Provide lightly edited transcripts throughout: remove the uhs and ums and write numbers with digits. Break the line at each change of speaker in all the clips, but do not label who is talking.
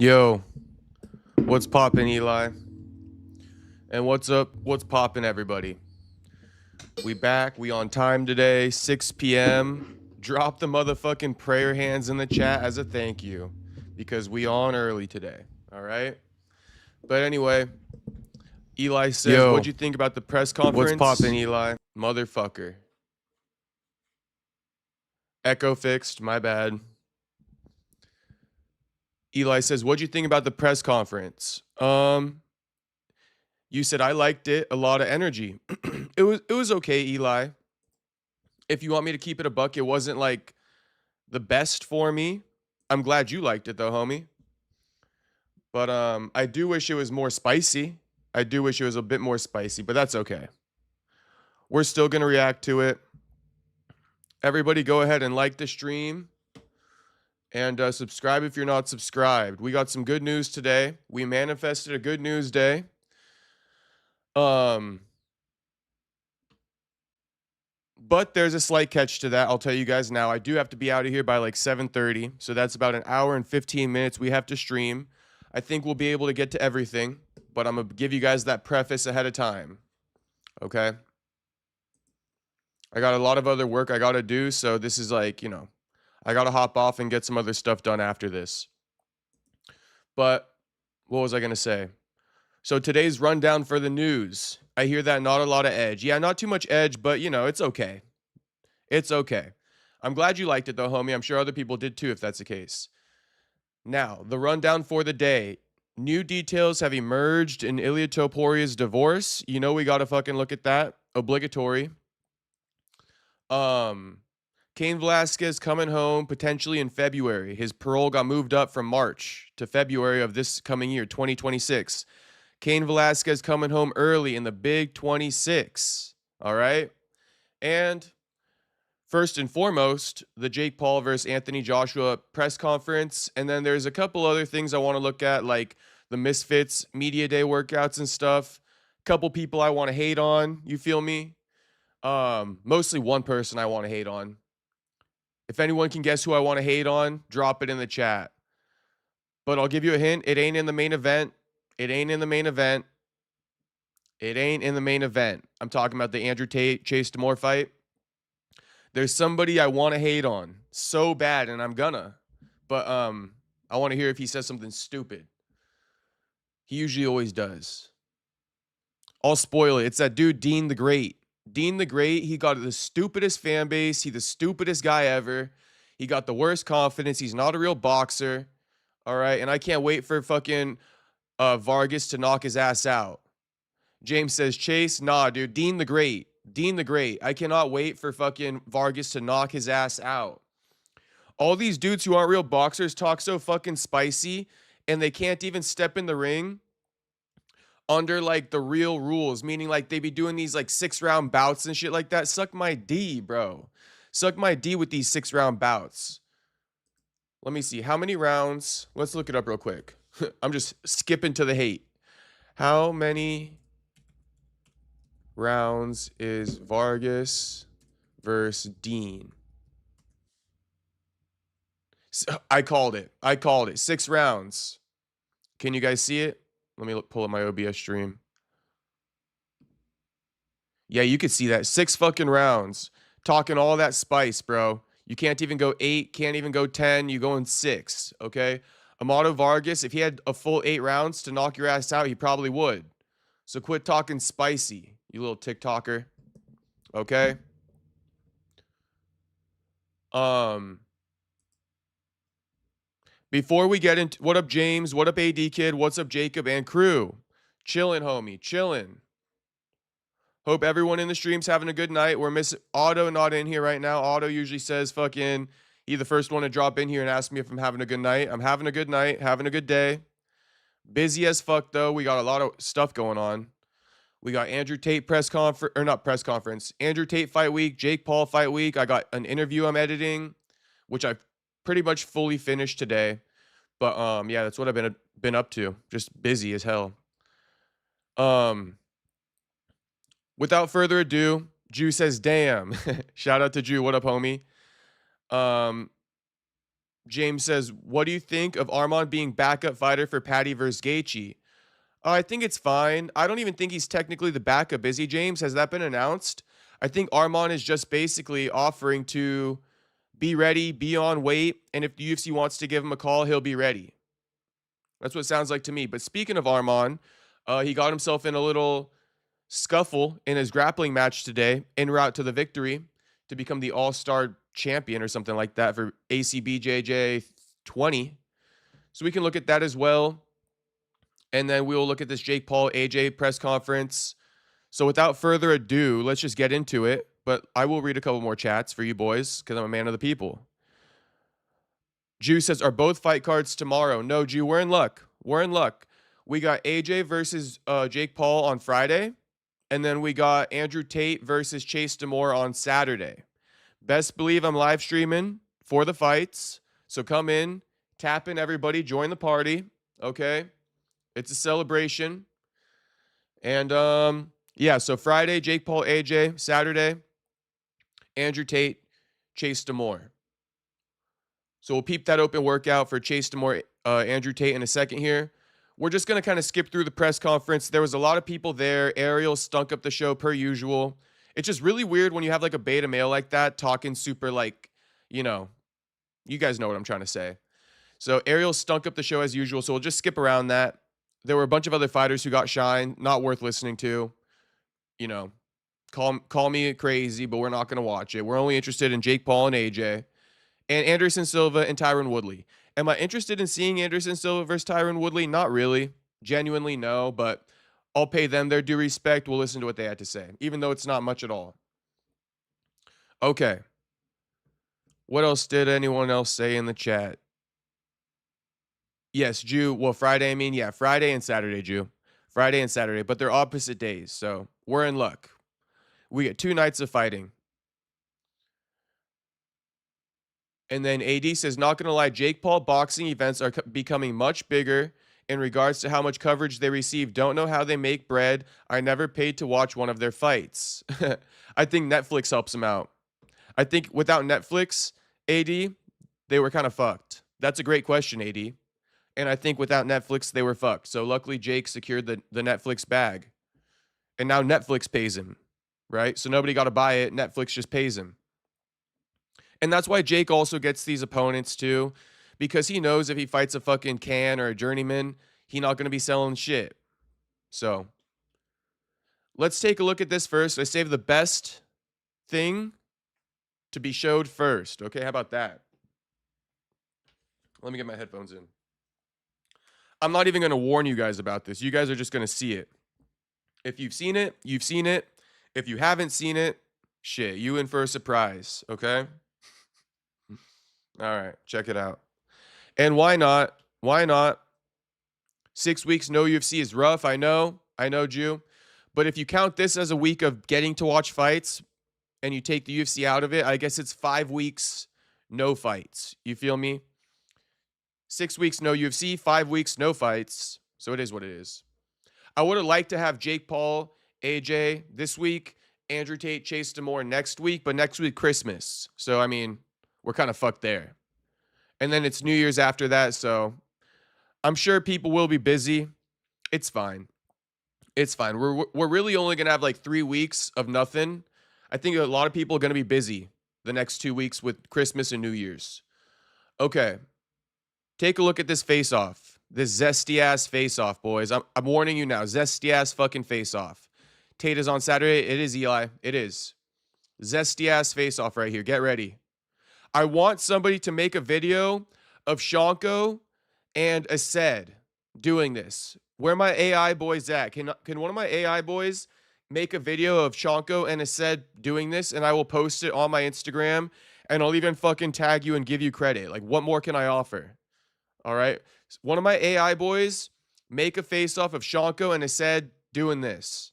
Yo, what's poppin', Eli? And what's up? What's poppin', everybody? We back. We on time today, 6 p.m. Drop the motherfucking prayer hands in the chat as a thank you because we on early today. All right. But anyway, Eli says,
Yo,
"What'd you think about the press conference?"
what's poppin',
Eli? Motherfucker. Echo fixed. My bad. Eli says, "What'd you think about the press conference?" You said I liked it. A lot of energy. It was okay, Eli. If you want me to keep it a buck, it wasn't like the best for me. I'm glad you liked it though, homie. But I do wish it was more spicy. I do wish it was a bit more spicy, but that's okay. We're still gonna react to it. Everybody go ahead and like the stream and subscribe if you're not subscribed. We got some good news today. We manifested a good news day. But there's a slight catch to that. I'll tell you guys now. I do have to be out of here by like 7:30. So that's about an hour and 15 minutes we have to stream. I think we'll be able to get to everything, but I'm going to give you guys that preface ahead of time. Okay? I got a lot of other work I got to do, so this is like, I got to hop off and get some other stuff done after this. But what was I going to say? So today's rundown for the news. I hear that not a lot of edge. Yeah, not too much edge, but it's okay. It's okay. I'm glad you liked it though, homie. I'm sure other people did too if that's the case. Now, the rundown for the day. New details have emerged in Ilia Topuria's divorce. We got to fucking look at that. Obligatory. Cain Velasquez coming home potentially in February. His parole got moved up from March to February of this coming year, 2026. Cain Velasquez coming home early in the Big 26. All right? And first and foremost, the Jake Paul versus Anthony Joshua press conference. And then there's a couple other things I want to look at, like the Misfits Media Day workouts and stuff. Couple people I want to hate on. You feel me? Mostly one person I want to hate on. If anyone can guess who I want to hate on, drop it in the chat. But I'll give you a hint. It ain't in the main event. It ain't in the main event. It ain't in the main event. I'm talking about the Andrew Tate, Chase Demore fight. There's somebody I want to hate on so bad, and I'm gonna. But I want to hear if he says something stupid. He usually always does. I'll spoil it. It's that dude, Dean the Great. Dean the Great, he got the stupidest fan base. He's the stupidest guy ever. He got the worst confidence. He's not a real boxer. All right. And I can't wait for fucking Vargas to knock his ass out. James says, Chase, nah, dude. Dean the Great. Dean the Great. I cannot wait for fucking Vargas to knock his ass out. All these dudes who aren't real boxers talk so fucking spicy, and they can't even step in the ring under like the real rules, meaning like they be doing these like 6-round bouts and shit like that. Suck my D, bro. Suck my D with these 6-round bouts. Let me see. How many rounds? Let's look it up real quick. I'm just skipping to the hate. How many rounds is Vargas versus Dean? I called it. 6 rounds. Can you guys see it? Let me pull up my OBS stream. Yeah, you could see that. 6 fucking rounds. Talking all that spice, bro. You can't even go 8, can't even go 10. You go in 6, okay? Amado Vargas, if he had a full 8 rounds to knock your ass out, he probably would. So quit talking spicy, you little TikToker. Okay? Before we get into what up, James? What up, AD Kid? What's up, Jacob and crew? Chilling, homie. Chilling. Hope everyone in the stream's having a good night. We're missing Otto, not in here right now. Otto usually says fucking he the first one to drop in here and ask me if I'm having a good night. I'm having a good night, having a good day. Busy as fuck though. We got a lot of stuff going on. We got Andrew Tate Andrew Tate fight week, Jake Paul fight week. I got an interview I'm editing, which I've pretty much fully finished today. But yeah, that's what I've been up to. Just busy as hell. Without further ado, Jew says, damn. Shout out to Jew. What up, homie? James says, what do you think of Armand being backup fighter for Patty versus Gaethje? I think it's fine. I don't even think he's technically the backup, is he, James? Has that been announced? I think Armand is just basically offering to be ready, be on weight, and if the UFC wants to give him a call, he'll be ready. That's what it sounds like to me. But speaking of Armand, he got himself in a little scuffle in his grappling match today, en route to the victory to become the all-star champion or something like that for ACBJJ 20. So we can look at that as well. And then we will look at this Jake Paul AJ press conference. So without further ado, let's just get into it. But I will read a couple more chats for you boys because I'm a man of the people. Jew says, are both fight cards tomorrow? No, Jew, we're in luck. We're in luck. We got AJ versus Jake Paul on Friday. And then we got Andrew Tate versus Chase Demore on Saturday. Best believe I'm live streaming for the fights. So come in, tap in everybody, join the party. Okay? It's a celebration. And yeah, so Friday, Jake Paul, AJ. Saturday, Andrew Tate, Chase Demore. So we'll peep that open workout for Chase Demore, Andrew Tate in a second here. We're just going to kind of skip through the press conference. There was a lot of people there. Ariel stunk up the show per usual. It's just really weird when you have like a beta male like that talking super like, you know, you guys know what I'm trying to say. So Ariel stunk up the show as usual. So we'll just skip around that. There were a bunch of other fighters who got shine. Not worth listening to. You know, call me crazy, but we're not going to watch it. We're only interested in Jake Paul and AJ. And Anderson Silva and Tyron Woodley. Am I interested in seeing Anderson Silva versus Tyron Woodley? Not really. Genuinely, no. But I'll pay them their due respect. We'll listen to what they had to say, even though it's not much at all. Okay. What else did anyone else say in the chat? Yes, Jew. Well, Friday, I mean, yeah, Friday and Saturday, Jew. Friday and Saturday, but they're opposite days. So we're in luck. We get 2 nights of fighting. And then AD says, not going to lie, Jake Paul boxing events are becoming much bigger in regards to how much coverage they receive. Don't know how they make bread. I never paid to watch one of their fights. I think Netflix helps them out. I think without Netflix, AD, they were kind of fucked. That's a great question, AD. And I think without Netflix, they were fucked. So luckily, Jake secured the Netflix bag. And now Netflix pays him, right? So nobody got to buy it. Netflix just pays him. And that's why Jake also gets these opponents too, because he knows if he fights a fucking can or a journeyman, he's not going to be selling shit. So let's take a look at this first. I saved the best thing to be showed first. Okay, how about that? Let me get my headphones in. I'm not even going to warn you guys about this. You guys are just going to see it. If you've seen it, you've seen it. If you haven't seen it, shit, you in for a surprise, okay? All right, check it out. And why not? Why not? 6 weeks, no UFC is rough. I know, Jew. But if you count this as a week of getting to watch fights and you take the UFC out of it, I guess it's 5 weeks, no fights. You feel me? 6 weeks, no UFC, 5 weeks, no fights. So it is what it is. I would have liked to have Jake Paul, AJ this week, Andrew Tate, Chase Demore next week, but next week, Christmas. So, I mean, we're kind of fucked there. And then it's New Year's after that, so I'm sure people will be busy. It's fine. It's fine. We're really only going to have like 3 weeks of nothing. I think a lot of people are going to be busy the next 2 weeks with Christmas and New Year's. Okay. Take a look at this face-off. This zesty-ass face-off, boys. I'm warning you now. Zesty-ass fucking face-off. Tate is on Saturday. It is, Eli. It is. Zesty-ass face-off right here. Get ready. I want somebody to make a video of Shanko and Ased doing this. Where my AI boys at? Can one of my AI boys make a video of Shanko and Ased doing this, and I will post it on my Instagram, and I'll even fucking tag you and give you credit. Like, what more can I offer? All right? One of my AI boys make a face-off of Shanko and Ased doing this.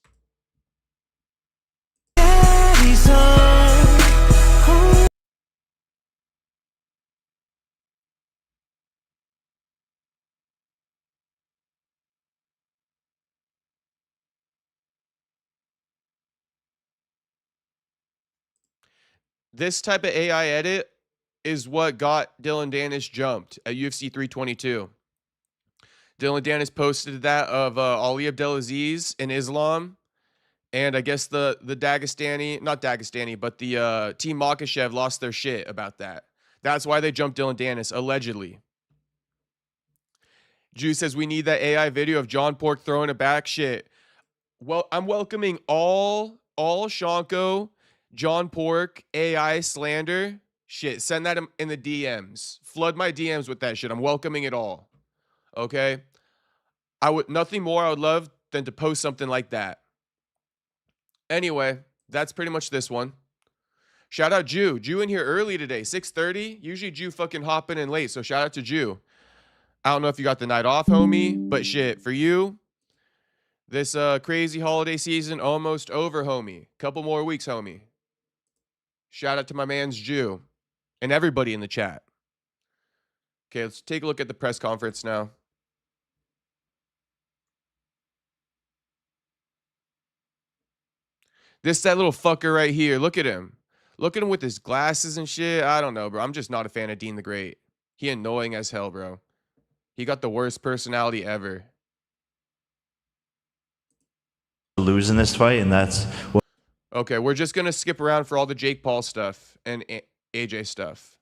This type of AI edit is what got Dylan Dennis jumped at UFC 322. Dylan Dennis posted that of Ali Abdelaziz in Islam. And I guess the Dagestani, not Dagestani, but the Team Makhachev lost their shit about that. That's why they jumped Dylan Dennis, allegedly. Jew says we need that AI video of John Pork throwing it back. Shit. Well, I'm welcoming all Shanko, John Pork, AI slander. Shit, send that in the DMs. Flood my DMs with that shit. I'm welcoming it all. Okay? Nothing more I would love than to post something like that. Anyway, that's pretty much this one. Shout out Jew. Jew in here early today, 6:30. Usually Jew fucking hopping in late, so shout out to Jew. I don't know if you got the night off, homie, but shit, for you, this crazy holiday season almost over, homie. Couple more weeks, homie. Shout out to my man's Jew and everybody in the chat. Okay, let's take a look at the press conference now. That little fucker right here. Look at him. Look at him with his glasses and shit. I don't know, bro. I'm just not a fan of Dean the Great. He annoying as hell, bro. He got the worst personality ever.
Losing this fight, and that's what.
Okay, we're just gonna skip around for all the Jake Paul stuff and AJ stuff.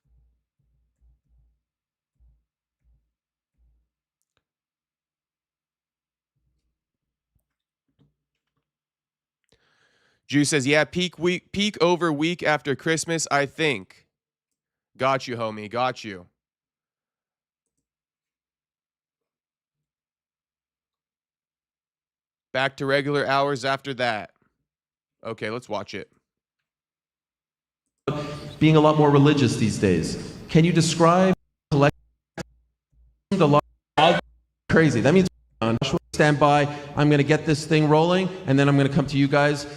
Jew says, yeah, peak over week after Christmas, I think. Got you, homie. Got you. Back to regular hours after that. Okay, let's watch it.
Being a lot more religious these days. Can you describe the lot crazy? That means stand by. I'm going to get this thing rolling, and then I'm going to come to you guys.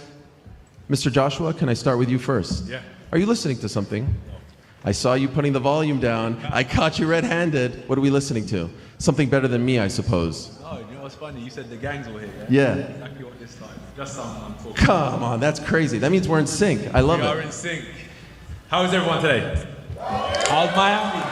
Mr. Joshua, can I start with you first?
Yeah.
Are you listening to something? I saw you putting the volume down. I caught you red-handed. What are we listening to? Something better than me, I suppose.
Oh, you know what's funny? You said the gangs were here,
Yeah.
Exactly what this time. Just something I'm talking
Come on, that's crazy. That means we're in sync. I love it.
We are in sync. How is everyone today? How's Miami?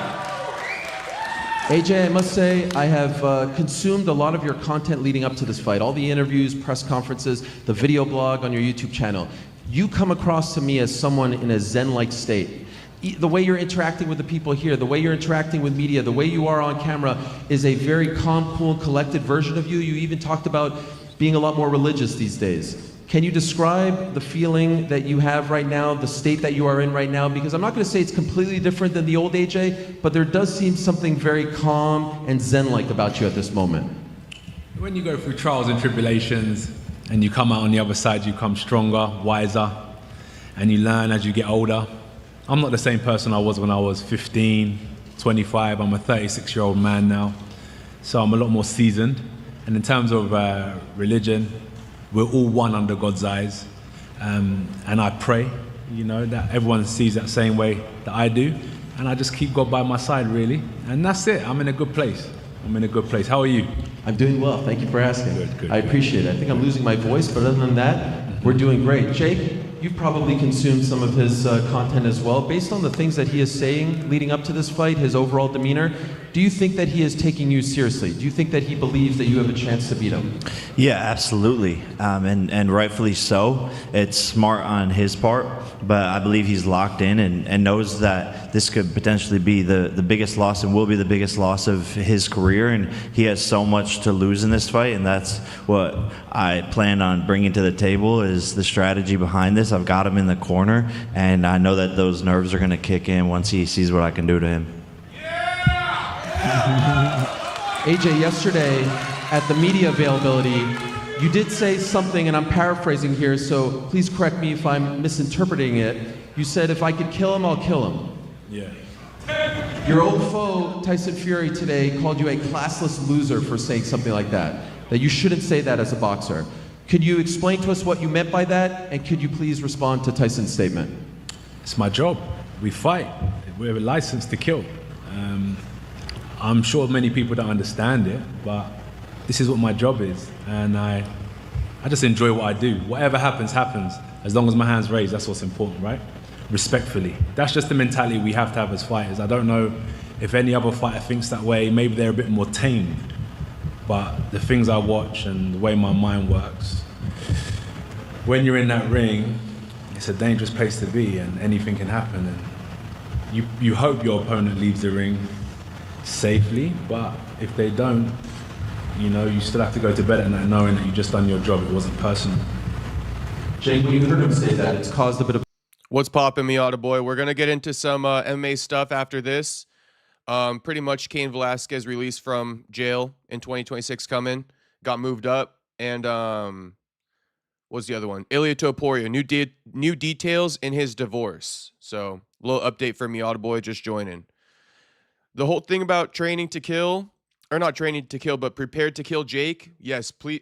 AJ, I must say, I have consumed a lot of your content leading up to this fight. All the interviews, press conferences, the video blog on your YouTube channel. You come across to me as someone in a Zen-like state. The way you're interacting with the people here, the way you're interacting with media, the way you are on camera is a very calm, cool, collected version of you. You even talked about being a lot more religious these days. Can you describe the feeling that you have right now, the state that you are in right now? Because I'm not going to say it's completely different than the old AJ, but there does seem something very calm and Zen-like about you at this moment.
When you go through trials and tribulations and you come out on the other side, you come stronger, wiser, and you learn as you get older. I'm not the same person I was when I was 15, 25. I'm a 36-year-old man now, so I'm a lot more seasoned. And in terms of religion, we're all one under God's eyes. And I pray, you know, that everyone sees that same way that I do. And I just keep God by my side, really. And that's it. I'm in a good place. I'm in a good place. How are you?
I'm doing well. Thank you for asking.
Good.
I appreciate it. I think I'm losing my voice, but other than that, we're doing great. Jake, you've probably consumed some of his content as well. Based on the things that he is saying leading up to this fight, his overall demeanor, do you think that he is taking you seriously? Do you think that he believes that you have a chance to beat him?
Yeah, absolutely, and rightfully so. It's smart on his part, but I believe he's locked in and knows that this could potentially be the biggest loss and will be the biggest loss of his career, and he has so much to lose in this fight, and that's what I plan on bringing to the table is the strategy behind this. I've got him in the corner, and I know that those nerves are going to kick in once he sees what I can do to him.
AJ, yesterday at the media availability, you did say something, and I'm paraphrasing here, so please correct me if I'm misinterpreting it. You said, if I could kill him, I'll kill him.
Yeah.
Your old foe, Tyson Fury, today called you a classless loser for saying something like that you shouldn't say that as a boxer. Could you explain to us what you meant by that, and could you please respond to Tyson's statement?
It's my job. We fight. We're licensed to kill. I'm sure many people don't understand it, but this is what my job is, and I just enjoy what I do. Whatever happens, happens. As long as my hand's raised, that's what's important, right? respectfully. That's just the mentality we have to have as fighters. I don't know if any other fighter thinks that way. Maybe they're a bit more tamed. But the things I watch and the way my mind works, when you're in that ring, it's a dangerous place to be and anything can happen. And you hope your opponent leaves the ring safely, but if they don't, you know, you still have to go to bed at night knowing that you just done your job. It wasn't personal.
Jake, when you heard him say that, it's caused a bit of...
What's poppin', Miata boy? We're going to get into some MMA stuff after this. Pretty much Cain Velasquez released from jail in 2026 coming. Got moved up. And what's the other one? Ilia Topuria. New details in his divorce. So a little update for Miata boy just joining. The whole thing about training to kill, or not training to kill, but prepared to kill Jake. Yes, please.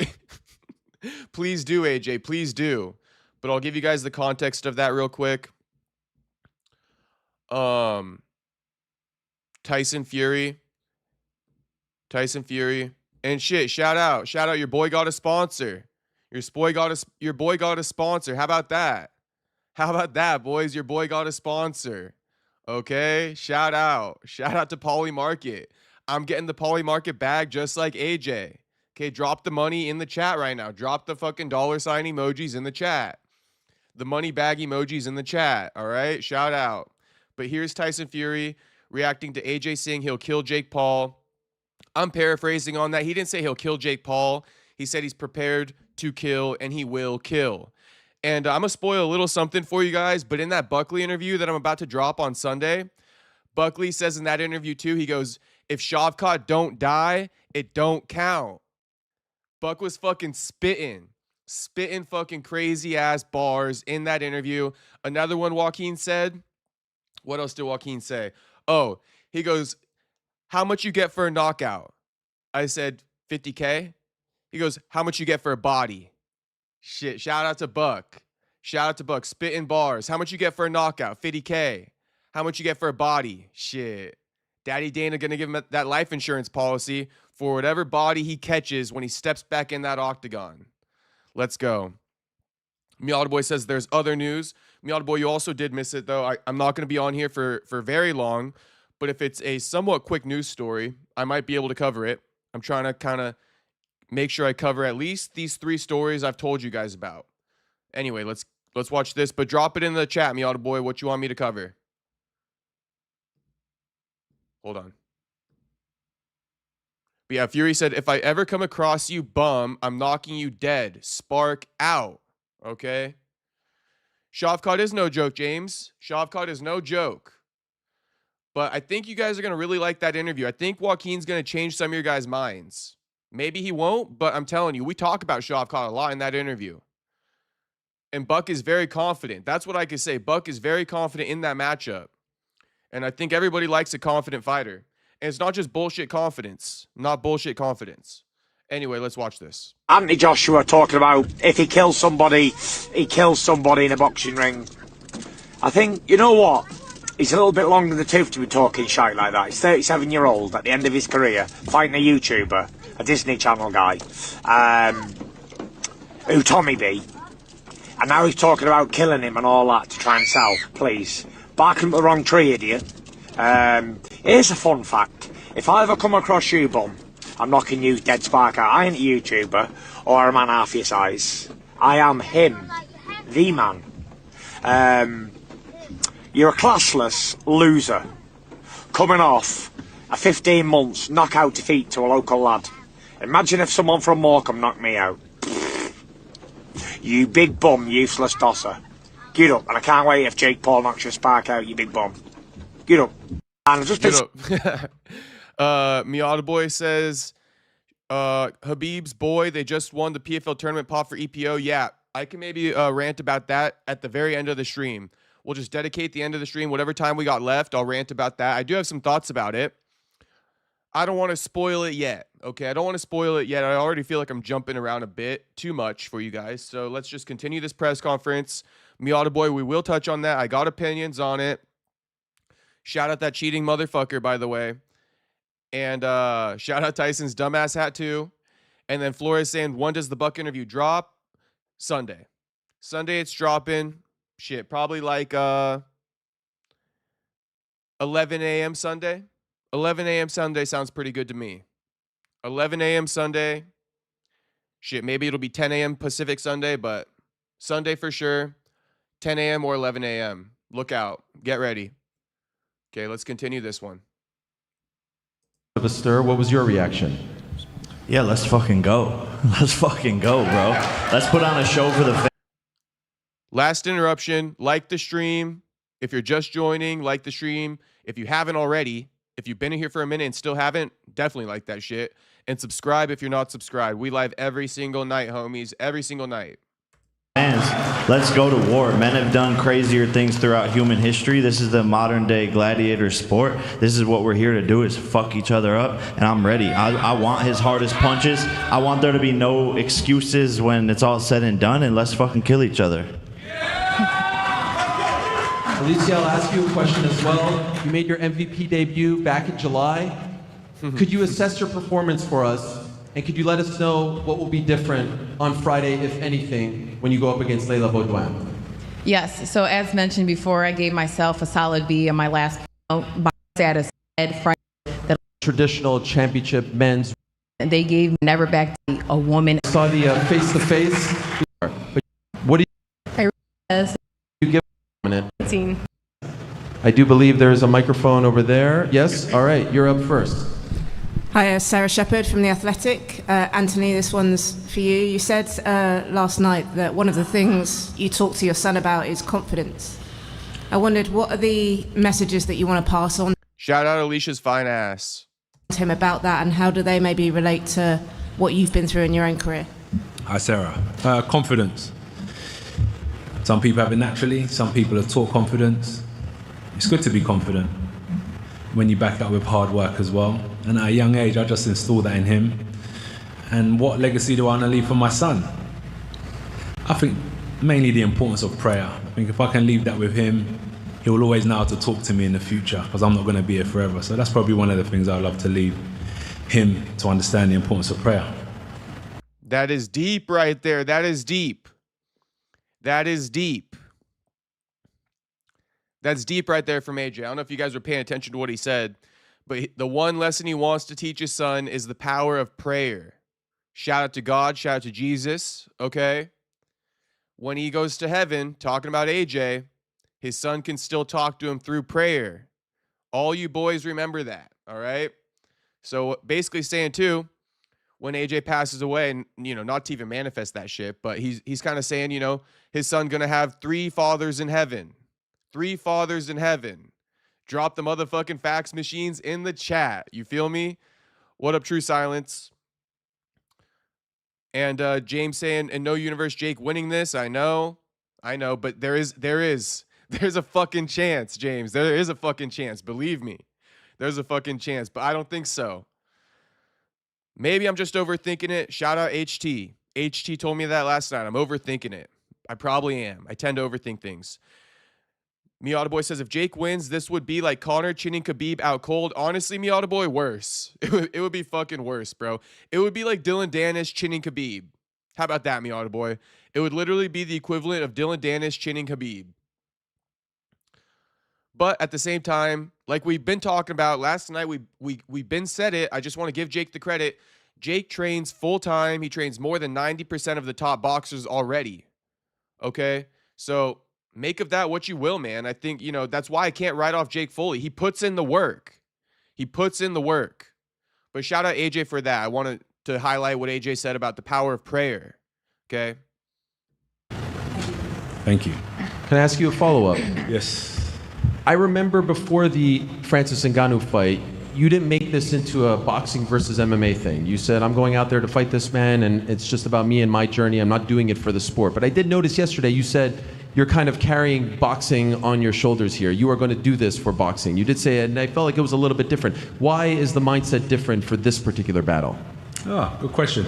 Please do, AJ. Please do. But I'll give you guys the context of that real quick. Tyson Fury. And shit, shout out. Your boy got a sponsor. Your boy got a sponsor. How about that? How about that, boys? Your boy got a sponsor. Okay? Shout out to Poly Market. I'm getting the Poly Market bag just like AJ. Okay, drop the money in the chat right now. Drop the fucking $ sign emojis in the chat. The money bag emojis in the chat, all right? Shout out. But here's Tyson Fury reacting to AJ saying he'll kill Jake Paul. I'm paraphrasing on that. He didn't say he'll kill Jake Paul. He said he's prepared to kill, and he will kill. And I'm going to spoil a little something for you guys, but in that Buckley interview that I'm about to drop on Sunday, Buckley says in that interview too, he goes, if Shavkat don't die, it don't count. Buck was fucking spitting fucking crazy ass bars in that interview. Another one Joaquin said, what else did Joaquin say? Oh, he goes, how much you get for a knockout? I said, 50K. He goes, how much you get for a body? Shit, shout out to Buck. Spitting bars. How much you get for a knockout? 50K. How much you get for a body? Shit. Daddy Dana gonna give him that life insurance policy for whatever body he catches when he steps back in that octagon. Let's go. Miata Boy says there's other news. Miata Boy, you also did miss it, though. I'm not going to be on here for very long, but if it's a somewhat quick news story, I might be able to cover it. I'm trying to kind of make sure I cover at least these 3 stories I've told you guys about. Anyway, let's watch this, but drop it in the chat, Miata Boy, what you want me to cover. Hold on. But yeah, Fury said, if I ever come across you, bum, I'm knocking you dead. Spark out. Okay? Shavkat is no joke, James. Shavkat is no joke. But I think you guys are going to really like that interview. I think Joaquin's going to change some of your guys' minds. Maybe he won't, but I'm telling you, we talk about Shavkat a lot in that interview. And Buck is very confident. That's what I can say. Buck is very confident in that matchup. And I think everybody likes a confident fighter. And it's not just bullshit confidence. Not bullshit confidence. Anyway, let's watch this.
Anthony Joshua talking about if he kills somebody, he kills somebody in a boxing ring. I think, you know what? He's a little bit long in the tooth to be talking shite like that. He's 37-year-old at the end of his career, fighting a YouTuber, a Disney Channel guy, who Tommy B. And now he's talking about killing him and all that to try and sell. Please. Barking up the wrong tree, idiot. Here's a fun fact. If I ever come across you, bum, I'm knocking you dead spark out. I ain't a YouTuber or a man half your size. I am him. The man. You're a classless loser. Coming off a 15 months knockout defeat to a local lad. Imagine if someone from Morecambe knocked me out. You big bum, useless tosser. Get up, and I can't wait if Jake Paul knocks your spark out, you big bum. Get up. And just
Get up. Miata Boy says, Habib's boy, they just won the PFL tournament pot for EPO. Yeah, I can maybe rant about that at the very end of the stream. We'll just dedicate the end of the stream. Whatever time we got left, I'll rant about that. I do have some thoughts about it. I don't want to spoil it yet. Okay, I don't want to spoil it yet. I already feel like I'm jumping around a bit too much for you guys. So let's just continue this press conference. Miata Boy, we will touch on that. I got opinions on it. Shout out that cheating motherfucker, by the way. And shout out Tyson's dumbass hat, too. And then Flores saying, when does the Buck interview drop? Sunday. Sunday it's dropping. Shit, probably like 11 a.m. Sunday? 11 a.m. Sunday sounds pretty good to me. 11 a.m. Sunday. Shit, maybe it'll be 10 a.m. Pacific Sunday, but Sunday for sure. 10 a.m. or 11 a.m. Look out. Get ready. Okay, let's continue this one.
Of a stir, what was your reaction?
Yeah, let's fucking go. Let's fucking go, bro. Let's put on a show for the fans.
Last interruption. Like the stream. If you're just joining, like the stream. If you haven't already, if you've been in here for a minute and still haven't, definitely like that shit. And subscribe if you're not subscribed. We live every single night, homies. Every single night.
Let's go to war. Men have done crazier things throughout human history. This is the modern day gladiator sport. This is what we're here to do, is fuck each other up, and I'm ready. I want his hardest punches. I want there to be no excuses when it's all said and done, and let's fucking kill each other.
Alicia, I'll ask you a question as well. You made your MVP debut back in July. Could you assess your performance for us? And could you let us know what will be different on Friday, if anything, when you go up against Leila Baudouin?
Yes. So as mentioned before, I gave myself a solid B on my last status Friday.
Traditional championship men's.
They gave me never back to a woman.
I saw the face-to-face. What do you give a minute? I do believe there is a microphone over there. Yes? All right, you're up first.
Hi, Sarah Shepherd from The Athletic. Anthony, this one's for you. You said last night that one of the things you talk to your son about is confidence. I wondered, what are the messages that you want to pass on
Shout out Alicia's fine ass.
to him about that, and how do they maybe relate to what you've been through in your own career?
Hi, Sarah. Confidence. Some people have it naturally. Some people are taught confidence. It's good to be confident when you back it up with hard work as well. And at a young age, I just installed that in him. And what legacy do I want to leave for my son? I think mainly the importance of prayer. I think if I can leave that with him, he will always know how to talk to me in the future, because I'm not going to be here forever. So that's probably one of the things I'd love to leave him, to understand the importance of prayer.
That is deep right there. That is deep. That is deep. That's deep right there from AJ. I don't know if you guys were paying attention to what he said, but the one lesson he wants to teach his son is the power of prayer. Shout out to God, shout out to Jesus, okay? When he goes to heaven, talking about AJ, his son can still talk to him through prayer. All you boys remember that, all right? So basically saying too, when AJ passes away, and not to even manifest that shit, but he's kind of saying, his son gonna have 3 fathers in heaven. 3 fathers in heaven. Drop the motherfucking fax machines in the chat. You feel me? What up, True Silence? And James saying, in no universe, Jake winning this. I know, but there's a fucking chance, James. There is a fucking chance. Believe me, there's a fucking chance, but I don't think so. Maybe I'm just overthinking it. Shout out HT. HT told me that last night. I'm overthinking it. I probably am. I tend to overthink things. Miata Boy says, if Jake wins, this would be like Conor chinning Khabib out cold. Honestly, Miata Boy, worse. It would be fucking worse, bro. It would be like Dylan Danis chinning Khabib. How about that, Miata Boy? It would literally be the equivalent of Dylan Danis chinning Khabib. But at the same time, like we've been talking about last night, we've been said it. I just want to give Jake the credit. Jake trains full time. He trains more than 90% of the top boxers already. Okay? So make of that what you will, man. I think, that's why I can't write off Jake fully. He puts in the work. But shout out AJ for that. I wanted to highlight what AJ said about the power of prayer. Okay?
Thank you.
Can I ask you a follow-up?
Yes.
I remember before the Francis Ngannou fight, you didn't make this into a boxing versus MMA thing. You said, I'm going out there to fight this man, and it's just about me and my journey. I'm not doing it for the sport. But I did notice yesterday you said you're kind of carrying boxing on your shoulders here. You are going to do this for boxing. You did say it, and I felt like it was a little bit different. Why is the mindset different for this particular battle?
Oh, good question.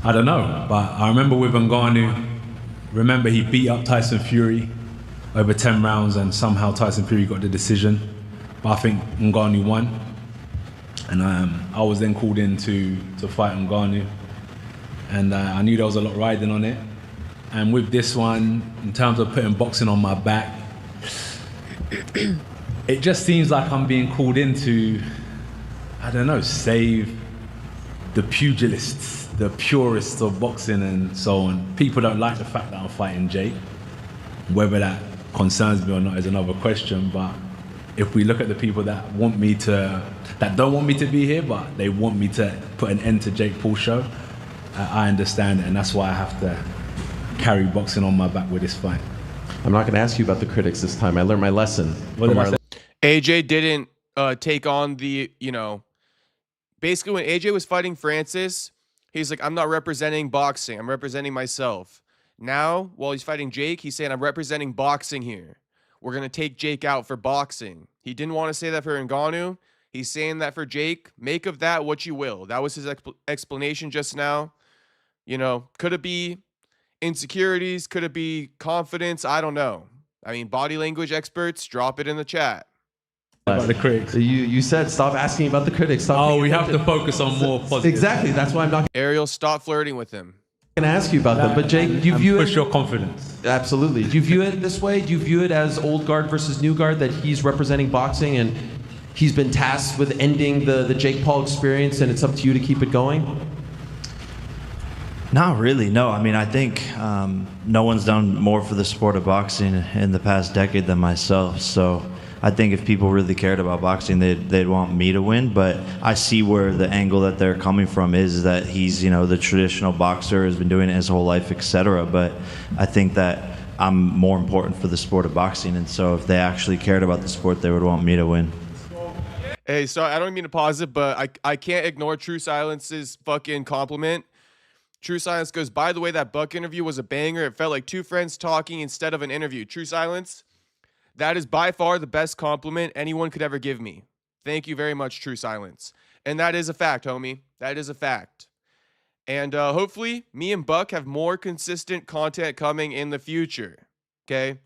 I don't know, but I remember with Ngannou, he beat up Tyson Fury over 10 rounds, and somehow Tyson Fury got the decision. But I think Ngannou won. And I was then called in to fight Ngannou. And I knew there was a lot riding on it. And with this one, in terms of putting boxing on my back, it just seems like I'm being called in to, I don't know, save the pugilists, the purists of boxing and so on. People don't like the fact that I'm fighting Jake. Whether that concerns me or not is another question, but if we look at the people that don't want me to be here, but they want me to put an end to Jake Paul's show, I understand it, and that's why I have to carry boxing on my back with this fight.
I'm not going to ask you about the critics this time. I learned my lesson.
What did I say?
AJ didn't take on the, basically when AJ was fighting Francis, he's like, I'm not representing boxing. I'm representing myself. Now, while he's fighting Jake, he's saying, I'm representing boxing here. We're going to take Jake out for boxing. He didn't want to say that for Ngannou. He's saying that for Jake. Make of that what you will. That was his explanation just now. Could it be insecurities? Could it be confidence? I don't know. I mean, body language experts, drop it in the chat.
About the critics.
You said stop asking about the critics.
We have to focus on more positive.
Exactly. That's why I'm not
Ariel, stop flirting with him.
going to ask you about them. But Jake, do you view
push
it?
your confidence.
Absolutely. Do you view it this way? Do you view it as old guard versus new guard, that he's representing boxing and he's been tasked with ending the Jake Paul experience, and it's up to you to keep it going?
Not really, no. I mean, I think no one's done more for the sport of boxing in the past decade than myself. So I think if people really cared about boxing, they'd want me to win. But I see where the angle that they're coming from is that he's, the traditional boxer, has been doing it his whole life, etc. But I think that I'm more important for the sport of boxing. And so if they actually cared about the sport, they would want me to win.
Hey, sorry, I don't mean to pause it, but I can't ignore True Silence's fucking compliment. True Silence goes, by the way, that Buck interview was a banger. It felt like two friends talking instead of an interview. True Silence, that is by far the best compliment anyone could ever give me. Thank you very much, True Silence. And that is a fact, homie. That is a fact. And hopefully, me and Buck have more consistent content coming in the future. Okay?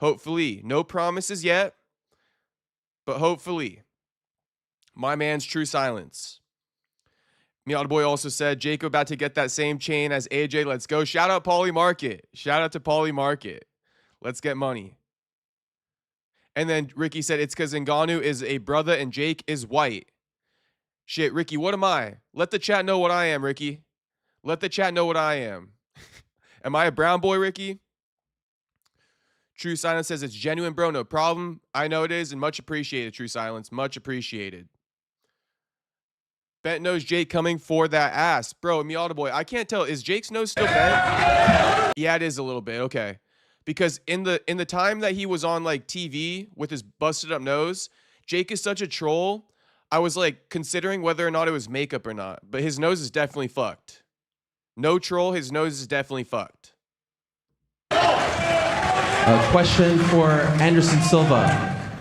Hopefully. No promises yet, but hopefully. My man's True Silence. Miata Boy also said, Jacob about to get that same chain as AJ. Let's go. Shout out Pauly Market. Shout out to Pauly Market. Let's get money. And then Ricky said, it's because Ngannou is a brother and Jake is white. Shit, Ricky, what am I? Let the chat know what I am, Ricky. Let the chat know what I am. Am I a brown boy, Ricky? True Silence says, it's genuine, bro. No problem. I know it is, and much appreciated, True Silence. Much appreciated. Bent nose Jake coming for that ass. Bro, Miata Boy, I can't tell. Is Jake's nose still bent? Yeah, it is a little bit. Okay. Because in the time that he was on like TV with his busted up nose, Jake is such a troll. I was like considering whether or not it was makeup or not. But his nose is definitely fucked. No troll, his nose is definitely fucked.
A question for Anderson Silva.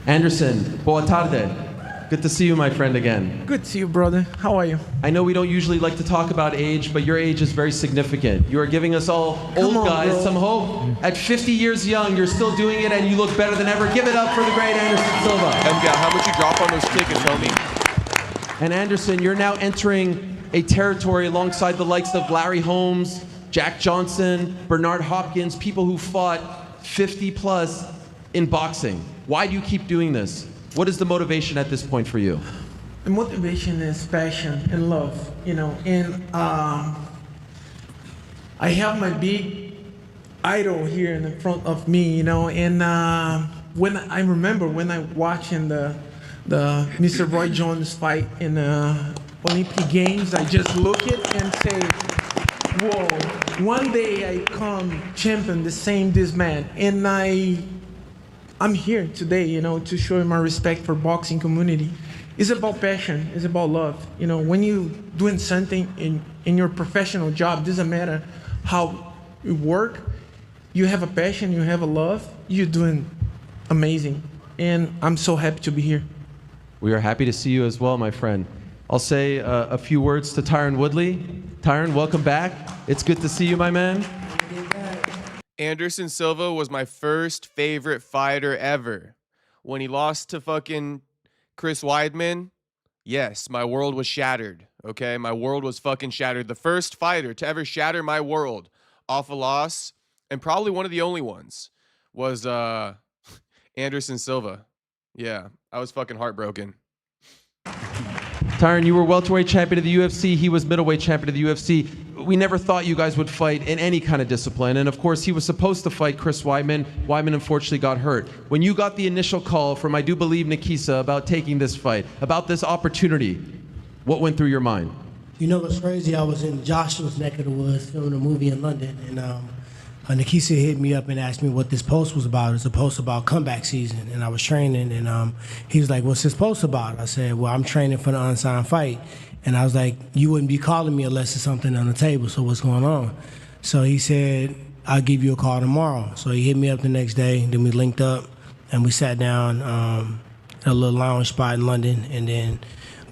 Anderson, boa tarde. Good to see you, my friend, again.
Good to see you, brother. How are you?
I know we don't usually like to talk about age, but your age is very significant. You are giving us all old guys some hope. At 50 years young, you're still doing it, and you look better than ever. Give it up for the great Anderson Silva.
How much you drop on those tickets, homie?
And Anderson, you're now entering a territory alongside the likes of Larry Holmes, Jack Johnson, Bernard Hopkins, people who fought 50 plus in boxing. Why do you keep doing this? What is the motivation at this point for you?
The motivation is passion and love, and I have my big idol here in the front of me, and when I remember when I watching the Mr. Roy Jones fight in the Olympic Games, I just look it and say, whoa, one day I come champion the same this man, and I'm here today, to show my respect for boxing community. It's about passion. It's about love. When you doing something in your professional job, doesn't matter how you work, you have a passion, you have a love, you're doing amazing. And I'm so happy to be here.
We are happy to see you as well, my friend. I'll say a few words to Tyron Woodley. Tyron, welcome back. It's good to see you, my man.
Anderson Silva was my first favorite fighter ever. When he lost to fucking Chris Weidman, yes, my world was shattered, okay? My world was fucking shattered. The first fighter to ever shatter my world off a loss, and probably one of the only ones, was Anderson Silva. Yeah, I was fucking heartbroken.
Tyron, you were welterweight champion of the UFC. He was middleweight champion of the UFC. We never thought you guys would fight in any kind of discipline. And of course, he was supposed to fight Chris Weidman. Weidman unfortunately got hurt. When you got the initial call from, I do believe, Nikisa about taking this fight, about this opportunity, what went through your mind?
You know what's crazy? I was in Joshua's neck of the woods filming a movie in London, and Nikisa hit me up and asked me what this post was about. It's a post about comeback season, and I was training, and he was like, "What's this post about?" I said, "Well, I'm training for the unsigned fight," and I was like, "You wouldn't be calling me unless there's something on the table. So what's going on?" So he said, "I'll give you a call tomorrow." So he hit me up the next day, then we linked up, and we sat down at a little lounge spot in London, and then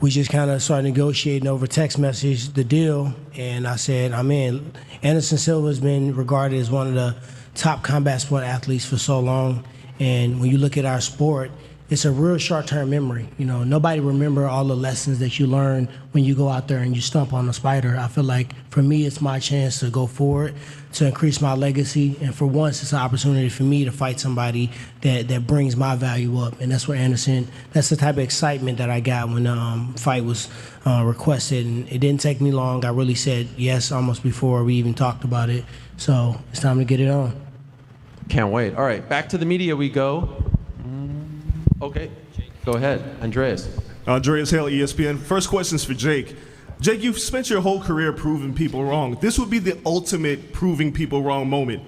we just kind of started negotiating over text message the deal, and I said, I'm in. Anderson Silva has been regarded as one of the top combat sport athletes for so long, and when you look at our sport, it's a real short-term memory. You know, nobody remember all the lessons that you learn when you go out there and you stomp on a spider. I feel like for me, it's my chance to go forward, to increase my legacy, and for once, it's an opportunity for me to fight somebody that brings my value up, and that's what Anderson. That's the type of excitement that I got when the fight was requested, and it didn't take me long. I really said yes almost before we even talked about it. So it's time to get it on.
Can't wait. All right, back to the media we go. Okay, go ahead, Andreas.
Andreas Hale, ESPN. First question's for Jake. Jake, you've spent your whole career proving people wrong. This would be the ultimate proving people wrong moment.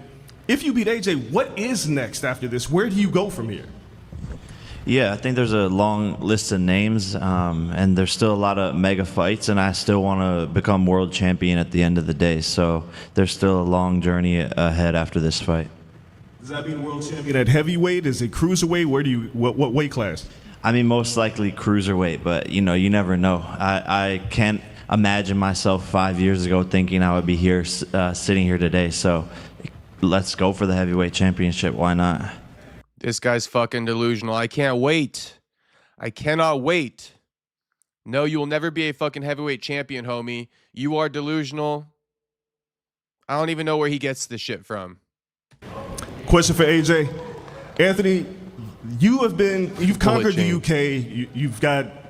If you beat AJ, what is next after this? Where do you go from here?
Yeah, I think there's a long list of names, and there's still a lot of mega fights, and I still want to become world champion at the end of the day. So there's still a long journey ahead after this fight.
Does that mean world champion at heavyweight? Is it cruiserweight? What weight class?
I mean, most likely cruiserweight, but you never know. I can't imagine myself 5 years ago thinking I would be here, sitting here today. So let's go for the heavyweight championship. Why not?
This guy's fucking delusional. I can't wait. I cannot wait. No, you will never be a fucking heavyweight champion, homie. You are delusional. I don't even know where he gets this shit from.
Question for AJ. Anthony, you've conquered the UK.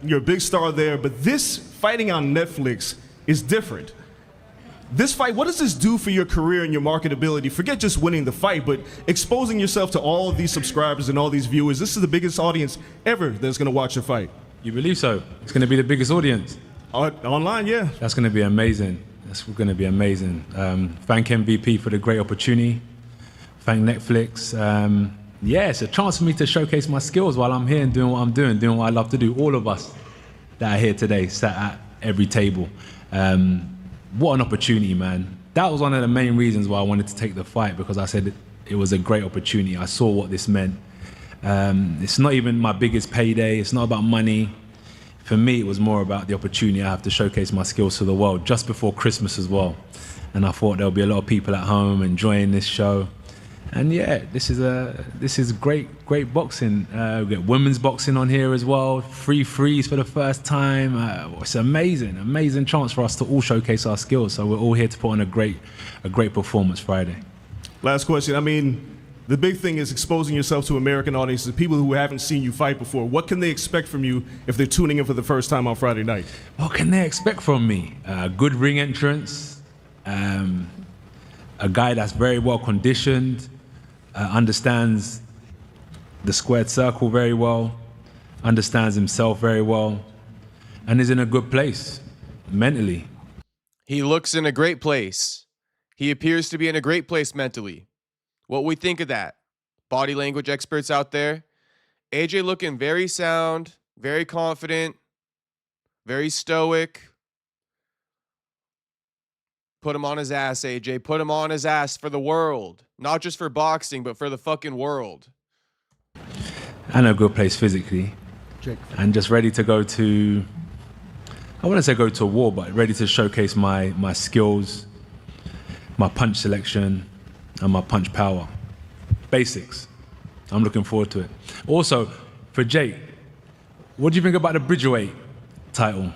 You're a big star there, but this fighting on Netflix is different. This fight, what does this do for your career and your marketability? Forget just winning the fight, but exposing yourself to all of these subscribers and all these viewers. This is the biggest audience ever that's going to watch your fight.
You believe so? It's going to be the biggest audience.
Online, yeah.
That's going to be amazing. That's going to be amazing. Thank MVP for the great opportunity. Thank Netflix. Yeah, it's a chance for me to showcase my skills while I'm here and doing what I'm doing what I love to do. All of us that are here today, sat at every table. What an opportunity, man. That was one of the main reasons why I wanted to take the fight, because I said it was a great opportunity. I saw what this meant. It's not even my biggest payday. It's not about money. For me, it was more about the opportunity I have to showcase my skills to the world just before Christmas as well. And I thought there'll be a lot of people at home enjoying this show. And yeah, this is great boxing. We get women's boxing on here as well. Free frees for the first time. It's amazing chance for us to all showcase our skills. So we're all here to put on a great performance Friday.
Last question. I mean, the big thing is exposing yourself to American audiences, people who haven't seen you fight before. What can they expect from you if they're tuning in for the first time on Friday night?
What can they expect from me? Good ring entrance. A guy that's very well conditioned. Understands the squared circle very well, understands himself very well, and is in a good place mentally.
He looks in a great place. He appears to be in a great place mentally. What we think of that? Body language experts out there. AJ looking very sound, very confident, very stoic. Put him on his ass, AJ. Put him on his ass for the world. Not just for boxing, but for the fucking world.
And a good place physically. And just ready to go to, I wouldn't say go to war, but ready to showcase my skills, my punch selection, and my punch power. Basics. I'm looking forward to it. Also, for Jake, what do you think about the Bridgerweight title?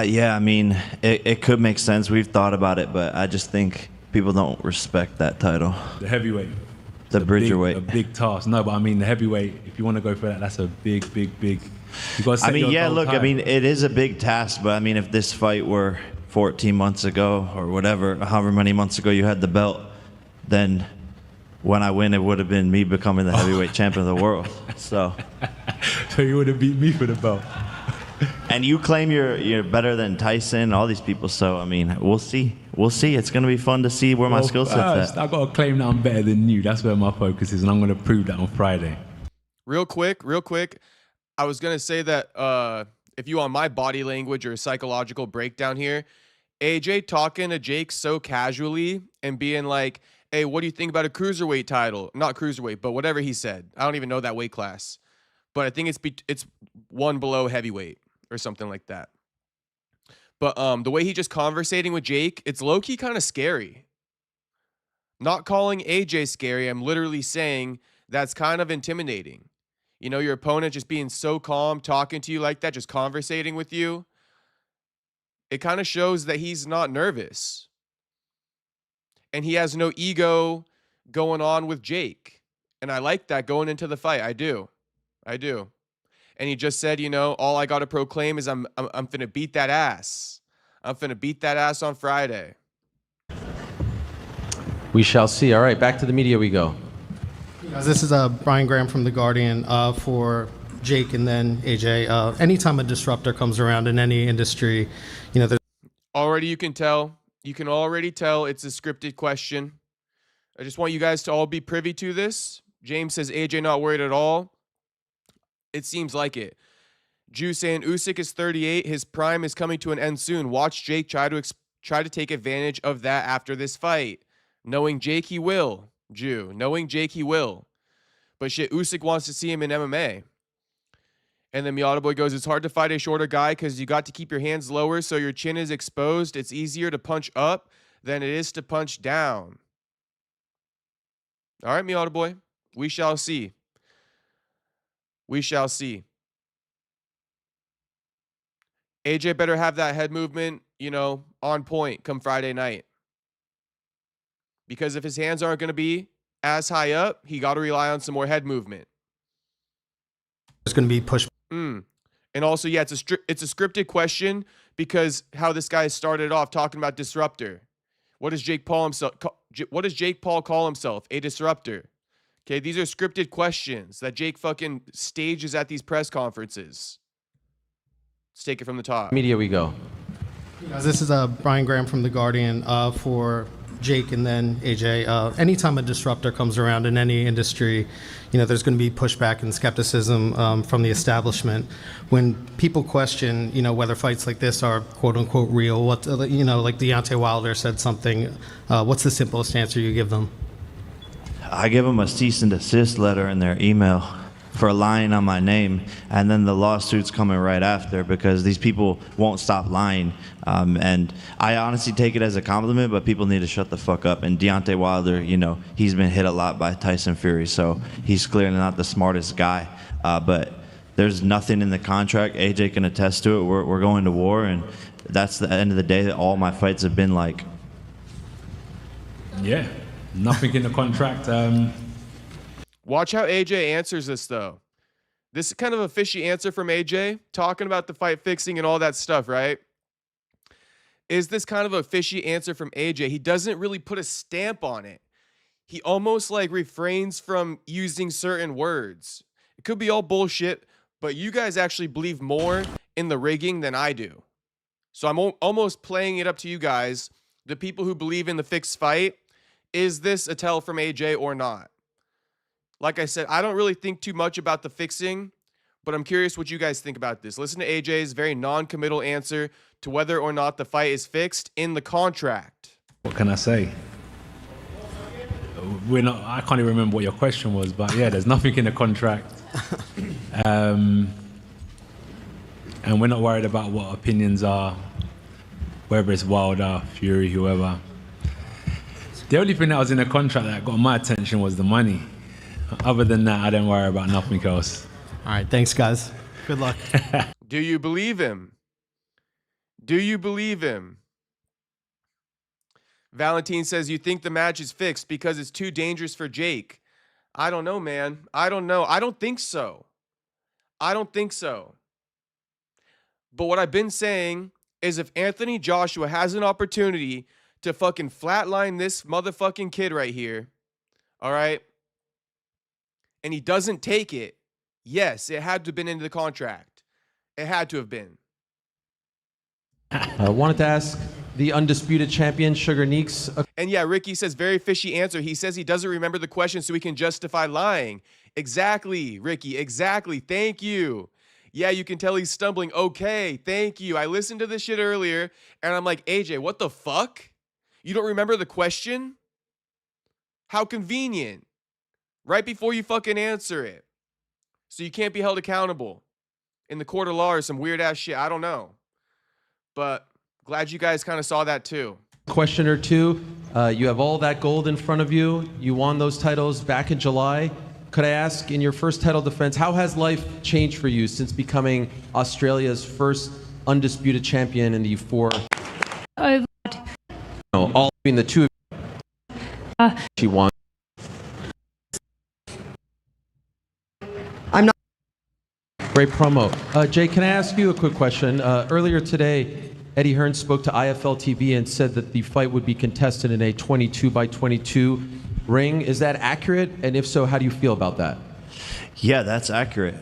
Yeah, I mean, it could make sense. We've thought about it, but I just think people don't respect that title.
The heavyweight.
The bridgerweight.
A big task. No, but I mean the heavyweight. If you want to go for that, that's a big. You got to set
I mean,
your
yeah.
goals
Look,
high.
I mean, it is a big task, but I mean, if this fight were 14 months ago or whatever, however many months ago you had the belt, then when I win, it would have been me becoming the heavyweight champion of the world. So
you would have beat me for the belt.
And you claim you're better than Tyson and all these people. So I mean, we'll see. We'll see. It's going to be fun to see where my skill set's at.
I got to claim that I'm better than you. That's where my focus is, and I'm going to prove that on Friday.
Real quick. I was going to say that if you want my body language or psychological breakdown here, AJ talking to Jake so casually and being like, hey, what do you think about a cruiserweight title? Not cruiserweight, but whatever he said. I don't even know that weight class. But I think it's one below heavyweight or something like that. But the way he just conversating with Jake, it's low-key kind of scary. Not calling AJ scary, I'm literally saying that's kind of intimidating. You know, your opponent just being so calm, talking to you like that, just conversating with you. It kind of shows that he's not nervous. And he has no ego going on with Jake. And I like that going into the fight. I do. And he just said, you know, all I got to proclaim is I'm finna beat that ass. I'm finna beat that ass on Friday.
We shall see. All right, back to the media we go.
This is Brian Graham from The Guardian for Jake and then AJ. Anytime a disruptor comes around in any industry, you know, there's
already you can already tell it's a scripted question. I just want you guys to all be privy to this. James says AJ not worried at all. It seems like it. Jew saying Usyk is 38. His prime is coming to an end soon. Watch Jake try to take advantage of that after this fight. Knowing Jake, he will. Jew. Knowing Jake, he will. But shit, Usyk wants to see him in MMA. And then Miata Boy goes, it's hard to fight a shorter guy because you got to keep your hands lower so your chin is exposed. It's easier to punch up than it is to punch down. All right, Miata Boy. We shall see. We shall see. AJ better have that head movement, you know, on point come Friday night. Because if his hands aren't going to be as high up, he got to rely on some more head movement.
There's going to be push.
And also, yeah, it's a scripted question because how this guy started off talking about disruptor. What does Jake Paul call himself? A disruptor. Okay, these are scripted questions that Jake fucking stages at these press conferences. Let's take it from the top.
Media we go.
This is Brian Graham from The Guardian for Jake and then AJ. Anytime a disruptor comes around in any industry, you know, there's going to be pushback and skepticism from the establishment. When people question, you know, whether fights like this are quote unquote real, what, you know, like Deontay Wilder said something, what's the simplest answer you give them?
I give them a cease and desist letter in their email for lying on my name, and then the lawsuit's coming right after because these people won't stop lying. And I honestly take it as a compliment, but people need to shut the fuck up. And Deontay Wilder, you know, he's been hit a lot by Tyson Fury, so he's clearly not the smartest guy. But there's nothing in the contract. AJ can attest to it. We're going to war, and that's the end of the day that all my fights have been like.
Yeah, nothing in the contract.
Watch how AJ answers this, though. This is kind of a fishy answer from AJ, talking about the fight fixing and all that stuff, right? Is this kind of a fishy answer from AJ? He doesn't really put a stamp on it. He almost like refrains from using certain words. It could be all bullshit, but you guys actually believe more in the rigging than I do. So I'm almost playing it up to you guys, the people who believe in the fixed fight. Is this a tell from AJ or not? Like I said, I don't really think too much about the fixing, but I'm curious what you guys think about this. Listen to AJ's very non-committal answer to whether or not the fight is fixed in the contract.
What can I say? I can't even remember what your question was, but yeah, there's nothing in the contract. And we're not worried about what opinions are, whether it's Wilder, Fury, whoever. The only thing that was in the contract that got my attention was the money. Other than that, I don't worry about nothing else.
All right, thanks, guys. Good luck.
Do you believe him? Do you believe him? Valentine says, you think the match is fixed because it's too dangerous for Jake. I don't know, man. I don't know. I don't think so. I don't think so. But what I've been saying is if Anthony Joshua has an opportunity to fucking flatline this motherfucking kid right here, all right, and he doesn't take it, yes, it had to have been into the contract. It had to have been.
I wanted to ask the undisputed champion, Sugar Neeks.
And yeah, Ricky says, very fishy answer. He says he doesn't remember the question so he can justify lying. Exactly, Ricky, exactly. Thank you. Yeah, you can tell he's stumbling. Okay, thank you. I listened to this shit earlier, and I'm like, AJ, what the fuck? You don't remember the question? How convenient. Right before you fucking answer it. So you can't be held accountable. In the court of law or some weird-ass shit. I don't know. But glad you guys kind of saw that too.
Question or two. You have all that gold in front of you. You won those titles back in July. Could I ask, in your first title defense, how has life changed for you since becoming Australia's first undisputed champion in the four?
Over.
No, all between the two of you. She won.
I'm not.
Great promo. Jay, can I ask you a quick question? Earlier today, Eddie Hearn spoke to IFL TV and said that the fight would be contested in a 22-by-22 ring. Is that accurate? And if so, how do you feel about that?
Yeah, that's accurate.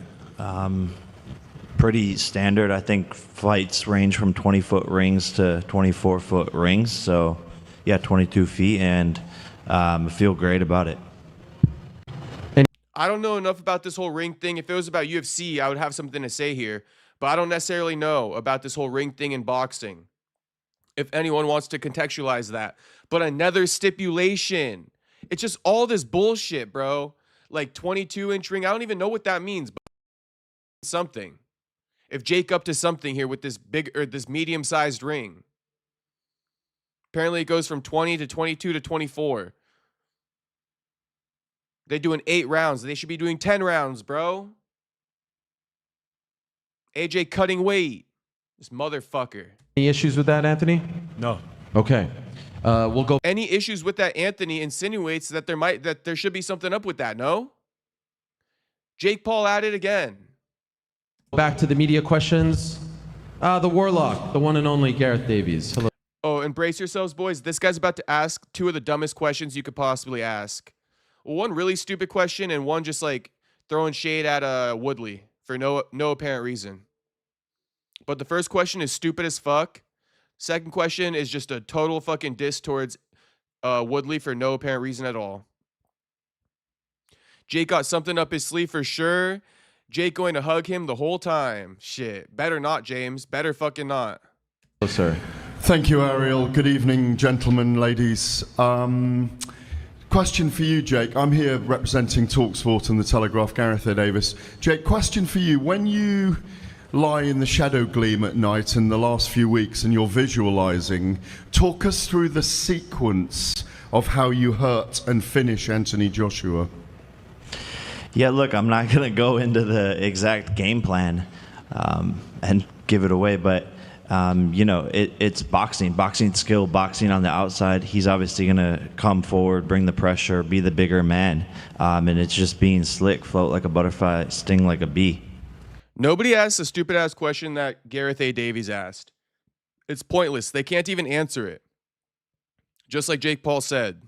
Pretty standard. I think fights range from 20-foot rings to 24-foot rings. So, yeah, 22 feet, and I feel great about it.
I don't know enough about this whole ring thing. If it was about UFC, I would have something to say here. But I don't necessarily know about this whole ring thing in boxing. If anyone wants to contextualize that. But another stipulation. It's just all this bullshit, bro. Like 22-inch ring. I don't even know what that means. But something. If Jake up to something here with this big or this medium-sized ring. Apparently it goes from 20 to 22 to 24. They're doing 8 rounds. They should be doing 10 rounds, bro. AJ cutting weight. This motherfucker.
Any issues with that, Anthony?
No.
Okay. We'll go.
Any issues with that? Anthony insinuates that there should be something up with that, no? Jake Paul at it again.
Back to the media questions. The Warlock, the one and only Gareth Davies. Hello.
Oh, and brace yourselves, boys. This guy's about to ask 2 of the dumbest questions you could possibly ask. One really stupid question and one just like throwing shade at Woodley for no apparent reason. But the first question is stupid as fuck. Second question is just a total fucking diss towards Woodley for no apparent reason at all. Jake got something up his sleeve for sure. Jake going to hug him the whole time. Shit. Better not, James. Better fucking not.
Hello, sir.
Thank you, Ariel. Good evening, gentlemen, ladies. Question for you, Jake. I'm here representing TalkSport and The Telegraph, Gareth A. Davis. Jake, question for you. When you lie in the shadow gleam at night in the last few weeks and you're visualizing, talk us through the sequence of how you hurt and finish Anthony Joshua.
Yeah, look, I'm not going to go into the exact game plan and give it away, but you know, it's boxing skill, boxing on the outside. He's obviously going to come forward, bring the pressure, be the bigger man. And it's just being slick, float like a butterfly, sting like a bee.
Nobody asked the stupid-ass question that Gareth A. Davies asked. It's pointless. They can't even answer it. Just like Jake Paul said.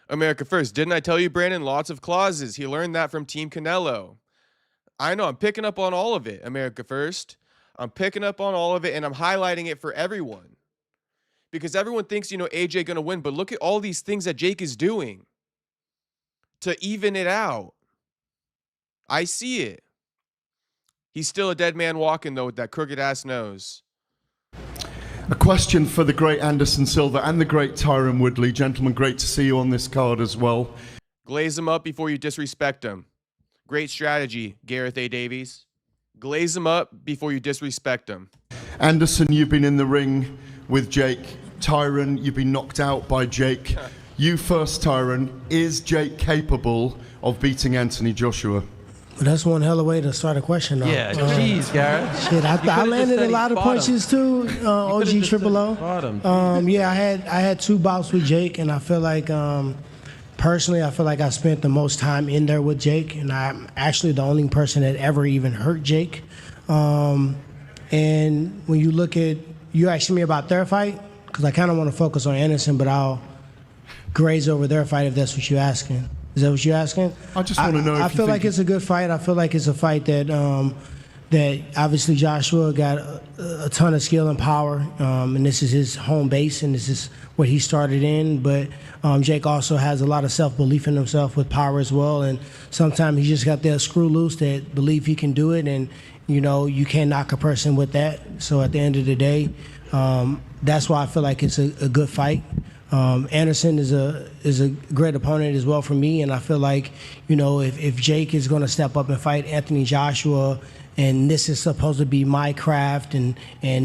America first. Didn't I tell you, Brandon? Lots of clauses. He learned that from Team Canelo. I know. I'm picking up on all of it, America first. I'm picking up on all of it, and I'm highlighting it for everyone. Because everyone thinks, you know, AJ going to win, but look at all these things that Jake is doing to even it out. I see it. He's still a dead man walking, though, with that crooked-ass nose.
A question for the great Anderson Silva and the great Tyron Woodley. Gentlemen, great to see you on this card as well.
Glaze him up before you disrespect him. Great strategy, Gareth A. Davies. Glaze him up before you disrespect him.
Anderson, you've been in the ring with Jake. Tyron, you've been knocked out by Jake. You first, Tyron. Is Jake capable of beating Anthony Joshua?
Well, that's one hell of a way to start a question, though.
Yeah, jeez, Gareth.
Shit, I landed a lot of punches too. OG Triple O. Yeah, I had 2 bouts with Jake, and I feel like personally, I feel like I spent the most time in there with Jake, and I'm actually the only person that ever even hurt Jake. And when you look at, you asking me about their fight, because I kind of want to focus on Anderson, but I'll graze over their fight if that's what you're asking. Is that what you're asking?
I just want to know if
I feel like it's a good fight. I feel like it's a fight that that obviously Joshua got a ton of skill and power, and this is his home base, and this is what he started in. But Jake also has a lot of self-belief in himself with power as well, and sometimes he just got that screw loose that believe he can do it, and you know you can't knock a person with that. So at the end of the day, that's why I feel like it's a good fight. Anderson is a great opponent as well for me, and I feel like, you know, if Jake is going to step up and fight Anthony Joshua, and this is supposed to be my craft and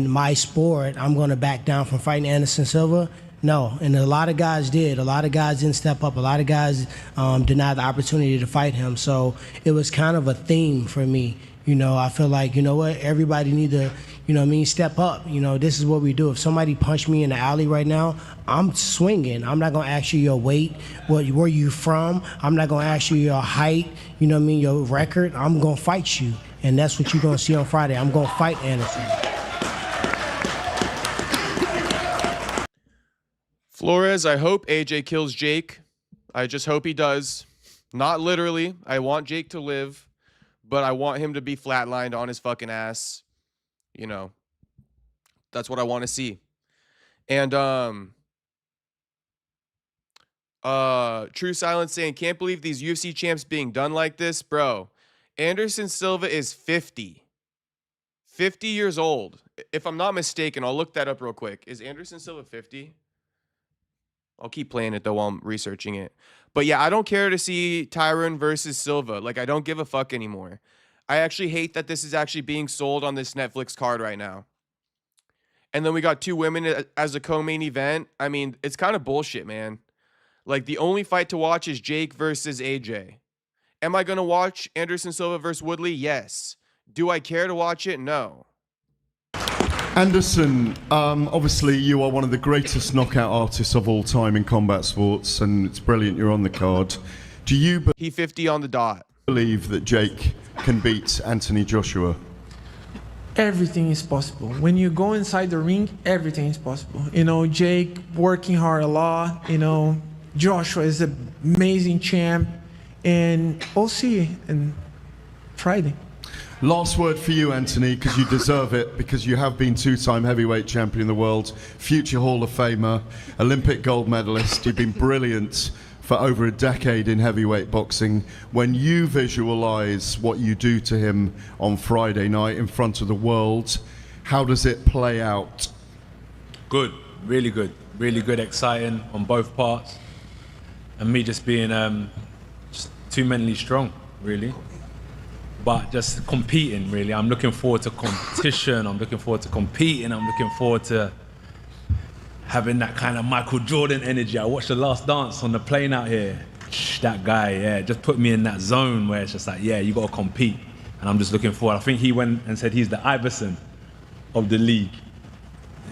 my sport, I'm going to back down from fighting Anderson Silva. No, and a lot of guys did. A lot of guys didn't step up. A lot of guys denied the opportunity to fight him. So it was kind of a theme for me. You know, I feel like, you know what, everybody need to, you know what I mean, step up. You know, this is what we do. If somebody punched me in the alley right now, I'm swinging. I'm not going to ask you your weight, where you from. I'm not going to ask you your height, you know what I mean, your record. I'm going to fight you. And that's what you're going to see on Friday. I'm going to fight Anderson.
Flores, I hope AJ kills Jake. I just hope he does. Not literally. I want Jake to live, but I want him to be flatlined on his fucking ass. You know, that's what I want to see. And True Silence saying, can't believe these UFC champs being done like this, bro. Anderson Silva is 50 years old. If I'm not mistaken, I'll look that up real quick. Is Anderson Silva 50? I'll keep playing it though while I'm researching it. But yeah, I don't care to see Tyron versus Silva. Like, I don't give a fuck anymore. I actually hate that this is actually being sold on this Netflix card right now. And then we got two women as a co-main event. I mean, it's kind of bullshit, man. Like, the only fight to watch is Jake versus AJ. Am I going to watch Anderson Silva versus Woodley? Yes. Do I care to watch it? No.
Anderson, obviously you are one of the greatest knockout artists of all time in combat sports, and it's brilliant you're on the card. Do you
he 50 on the dot.
Believe that Jake can beat Anthony Joshua?
Everything is possible. When you go inside the ring, everything is possible. You know, Jake working hard a lot. You know, Joshua is an amazing champ. And we'll see on Friday.
Last word for you, Anthony, because you deserve it, because you have been two-time heavyweight champion of the world, future Hall of Famer, Olympic gold medalist. You've been brilliant for over a decade in heavyweight boxing. When you visualize what you do to him on Friday night in front of the world, how does it play out?
Good, really good, exciting on both parts. And me just being just too mentally strong, really. But just competing, really. I'm looking forward to competition. I'm looking forward to competing. I'm looking forward to having that kind of Michael Jordan energy. I watched The Last Dance on the plane out here. That guy, yeah, just put me in that zone where it's just like, yeah, you got to compete. And I'm just looking forward. I think he went and said he's the Iverson of the league.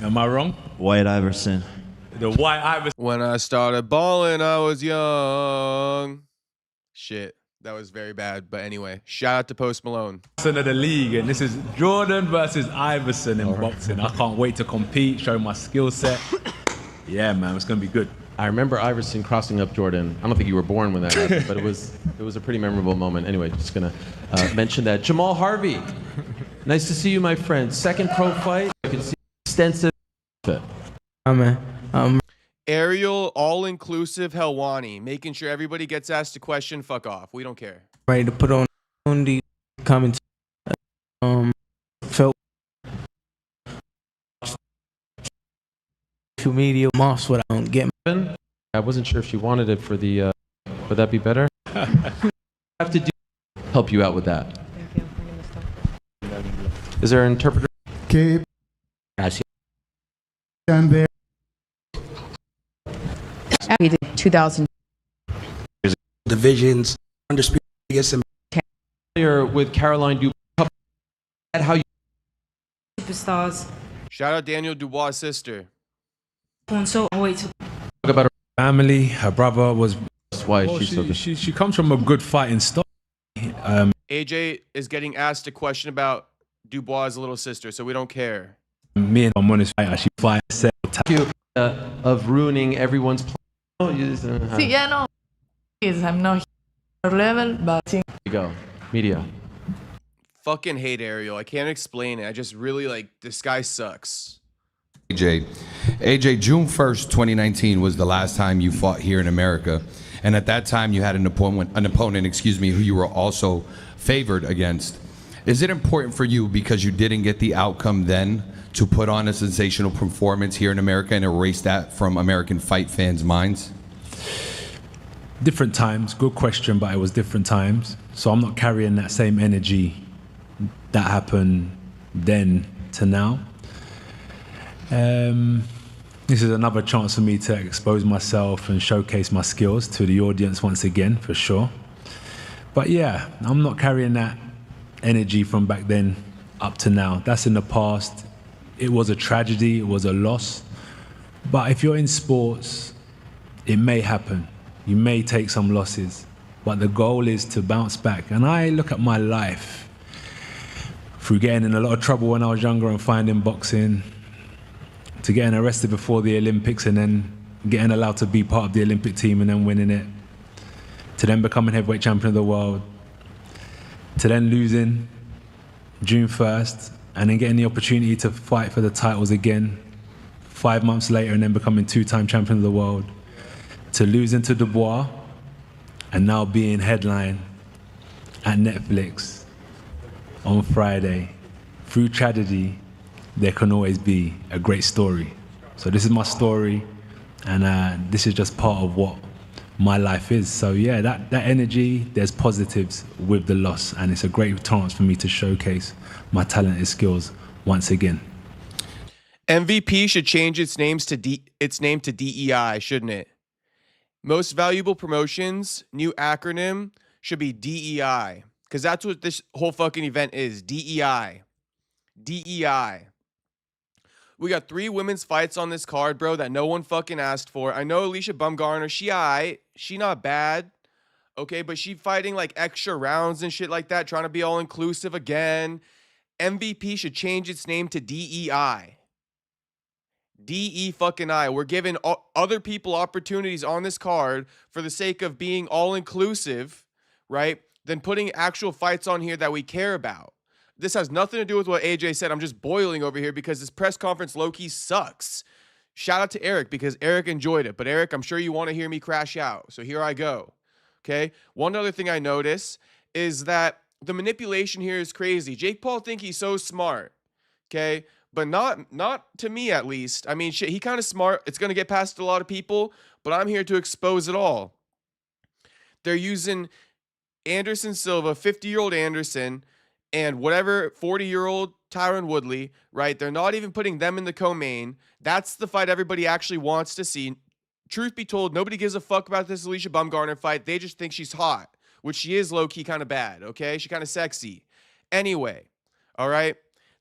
Am I wrong?
White Iverson.
The White Iverson.
When I started balling, I was young. Shit. That was very bad. But anyway, shout out to Post Malone.
Of the league, and this is Jordan versus Iverson in boxing. I can't wait to compete, show my skill set. Yeah, man, it's going to be good.
I remember Iverson crossing up Jordan. I don't think you were born when that happened, but it was a pretty memorable moment. Anyway, just going to mention that. Jamal Harvey, nice to see you, my friend. Second pro fight. You can see extensive.
Ariel, all-inclusive Helwani, making sure everybody gets asked a question. Fuck off. We don't care.
Ready to put on the comments. Felt social media moss what I don't get.
I wasn't sure if she wanted it for the. Would that be better? Have to help you out with that. Is there an interpreter?
Okay. Stand there.
2000
divisions, undisputed
with Caroline Dubois. How you
superstars.
Shout out Daniel Dubois' sister.
So wait.
Talk about her
family. Her brother was
us why
Well,
she's so good.
she comes from a good fighting style.
AJ is getting asked a question about Dubois' little sister, so we don't care.
Me and I'm on this fighter. She fights several times.
Of ruining everyone's plan.
Sí, yeah, no. I'm not level, but
There you go. Media.
Fucking hate Ariel. I can't explain it. I just really like, this guy sucks.
AJ, June 1st, 2019 was the last time you fought here in America. And at that time you had an opponent, who you were also favored against. Is it important for you, because you didn't get the outcome then, to put on a sensational performance here in America and erase that from American fight fans' minds?
Different times, good question, but it was different times. So I'm not carrying that same energy that happened then to now. This is another chance for me to expose myself and showcase my skills to the audience once again, for sure. But yeah, I'm not carrying that energy from back then up to now. That's in the past. It was a tragedy, it was a loss. But if you're in sports, it may happen. You may take some losses, but the goal is to bounce back. And I look at my life through getting in a lot of trouble when I was younger and finding boxing, to getting arrested before the Olympics and then getting allowed to be part of the Olympic team and then winning it, to then becoming heavyweight champion of the world, to then losing June 1st and then getting the opportunity to fight for the titles again 5 months later and then becoming two-time champion of the world, to losing to Dubois and now being headline at Netflix on Friday. Through tragedy, there can always be a great story. So this is my story, and this is just part of what my life is. So yeah, that energy, there's positives with the loss, and it's a great chance for me to showcase my talent and skills once again.
MVP should change its name to DEI, shouldn't it? Most Valuable Promotions, new acronym, should be DEI, because that's what this whole fucking event is, DEI. DEI. We got 3 women's fights on this card, bro, that no one fucking asked for. I know Alicia Bumgarner, she not bad, okay, but she fighting like extra rounds and shit like that, trying to be all inclusive again. MVP should change its name to DEI. DE-fucking-I. We're giving other people opportunities on this card for the sake of being all-inclusive, right, than putting actual fights on here that we care about. This has nothing to do with what AJ said. I'm just boiling over here because this press conference low-key sucks. Shout out to Eric because Eric enjoyed it. But Eric, I'm sure you want to hear me crash out. So here I go. Okay? One other thing I notice is that the manipulation here is crazy. Jake Paul think he's so smart. Okay? But not to me, at least. I mean, shit, he kind of smart. It's going to get past a lot of people. But I'm here to expose it all. They're using Anderson Silva, 50-year-old Anderson, and whatever 40-year-old Tyron Woodley, right? They're not even putting them in the co-main. That's the fight everybody actually wants to see. Truth be told, nobody gives a fuck about this Alicia Bumgarner fight. They just think she's hot, which she is low-key kind of bad, okay? She's kind of sexy. Anyway, all right?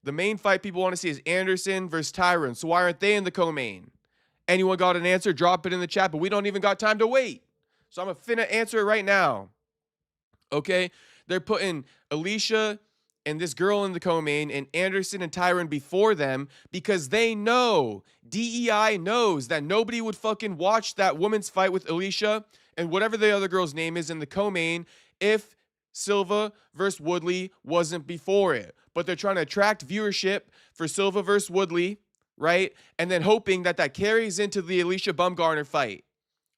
The main fight people want to see is Anderson versus Tyron. So why aren't they in the co-main? Anyone got an answer? Drop it in the chat, but we don't even got time to wait. So I'm finna answer it right now. Okay? They're putting Alicia and this girl in the co-main and Anderson and Tyron before them because they know, DEI knows that nobody would fucking watch that women's fight with Alicia and whatever the other girl's name is in the co-main if Silva versus Woodley wasn't before it. But they're trying to attract viewership for Silva versus Woodley, right? And then hoping that that carries into the Alicia Bumgarner fight,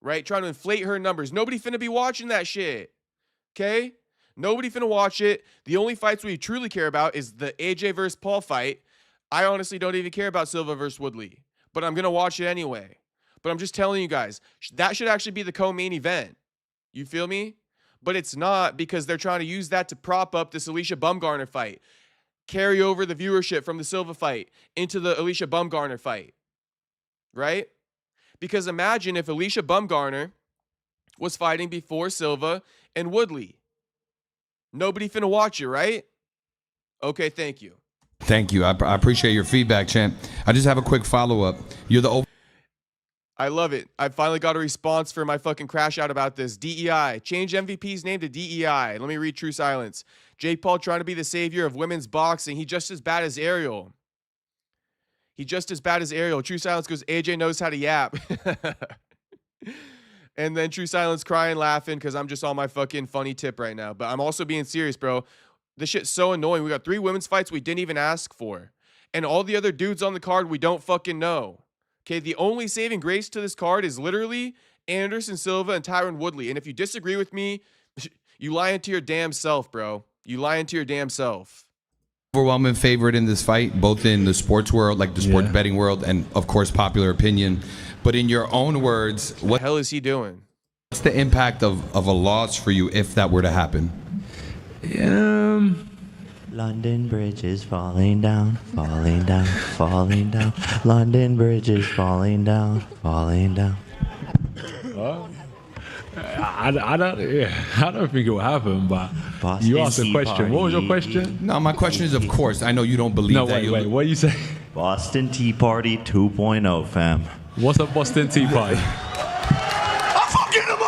right? Trying to inflate her numbers. Nobody finna be watching that shit, okay? Nobody finna watch it. The only fights we truly care about is the AJ versus Paul fight. I honestly don't even care about Silva versus Woodley, but I'm gonna watch it anyway. But I'm just telling you guys, that should actually be the co-main event. You feel me? But it's not because they're trying to use that to prop up this Alicia Bumgarner fight. Carry over the viewership from the Silva fight into the Alicia Bumgarner fight, right? Because imagine if Alicia Bumgarner was fighting before Silva and Woodley. Nobody finna watch it, right? Okay, thank you.
Thank you. I appreciate your feedback, champ. I just have a quick follow-up. You're the
I love it. I finally got a response for my fucking crash out about this. DEI. Change MVP's name to DEI. Let me read True Silence. Jake Paul trying to be the savior of women's boxing. He just as bad as Ariel. He just as bad as Ariel. True Silence goes, AJ knows how to yap. And then True Silence crying, laughing, because I'm just on my fucking funny tip right now. But I'm also being serious, bro. This shit's so annoying. We got 3 women's fights we didn't even ask for. And all the other dudes on the card we don't fucking know. Okay, the only saving grace to this card is literally Anderson Silva and Tyron Woodley. And if you disagree with me, you lying to your damn self, bro. You lying to your damn self.
Overwhelming favorite in this fight, both in the sports world, like the sports betting world, and of course popular opinion. But in your own words, what
the hell is he doing?
What's the impact of a loss for you if that were to happen?
London Bridge is falling down, falling down, falling down. London Bridge is falling down, falling down.
I don't think it will happen, but
Boston
you asked a
Tea
question.
Party.
What was your question?
No, my question is, of course, I know you don't believe
No,
that.
wait, what you say?
Boston Tea Party 2.0, fam.
What's a Boston Tea Party?
I'm fucking him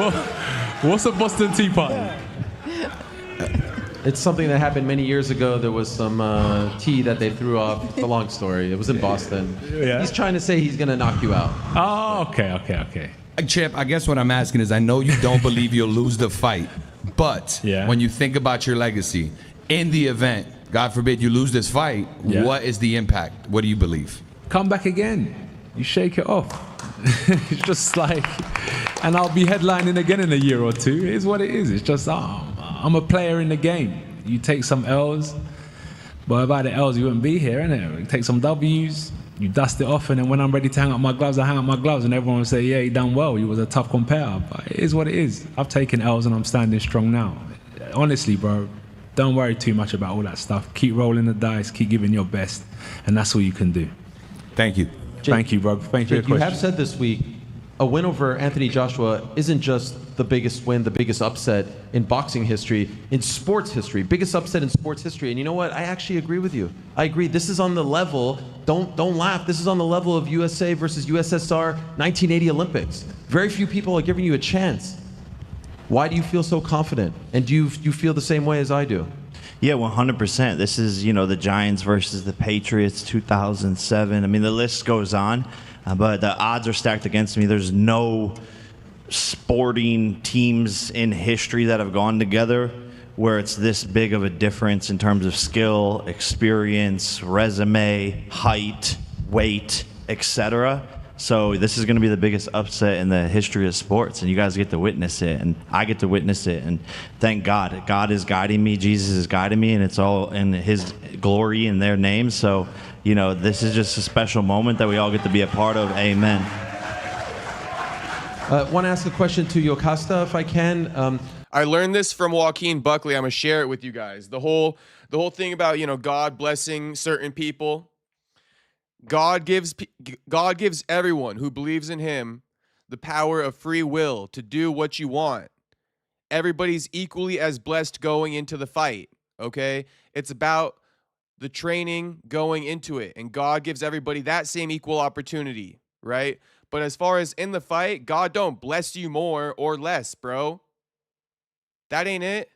up!
What's a Boston Tea Party?
It's something that happened many years ago. There was some tea that they threw off. It's a long story. It was in Boston.
Yeah.
He's trying to say he's going to knock you out.
Oh, okay.
Chip, I guess what I'm asking is, I know you don't believe you'll lose the fight, but when you think about your legacy, in the event, God forbid, you lose this fight, what is the impact? What do you believe?
Come back again. You shake it off. It's just like, and I'll be headlining again in a year or two. It is what it is. It's just, I'm a player in the game. You take some L's, but without the L's, you wouldn't be here, innit? You take some W's, you dust it off, and then when I'm ready to hang up my gloves, I hang up my gloves, and everyone will say, yeah, you done well. You was a tough competitor. But it is what it is. I've taken L's, and I'm standing strong now. Honestly, bro, don't worry too much about all that stuff. Keep rolling the dice, keep giving your best, and that's all you can do.
Thank you.
Thank you, bro. Thank you for
Jake,
your
you
question.
have said this week, a win over Anthony Joshua isn't just the biggest win, the biggest upset in boxing history, in sports history, biggest upset in sports history. And you know what? I actually agree with you. I agree. This is on the level, don't laugh, this is on the level of USA versus USSR 1980 Olympics. Very few people are giving you a chance. Why do you feel so confident? And do you feel the same way as I do?
Yeah, 100%. This is, the Giants versus the Patriots, 2007. I mean, the list goes on, but the odds are stacked against me. There's no sporting teams in history that have gone together where it's this big of a difference in terms of skill, experience, resume, height, weight, etc. So this is going to be the biggest upset in the history of sports, and you guys get to witness it, and I get to witness it, and thank God. God is guiding me, Jesus is guiding me, and it's all in His glory and their name. So, this is just a special moment that we all get to be a part of. Amen.
I want to ask a question to Yokasta, if I can.
I learned this from Joaquin Buckley. I'm gonna share it with you guys. The whole thing about God blessing certain people. God gives everyone who believes in Him the power of free will to do what you want. Everybody's equally as blessed going into the fight. Okay, it's about the training going into it, and God gives everybody that same equal opportunity, right? But as far as in the fight, God don't bless you more or less, bro. That ain't it.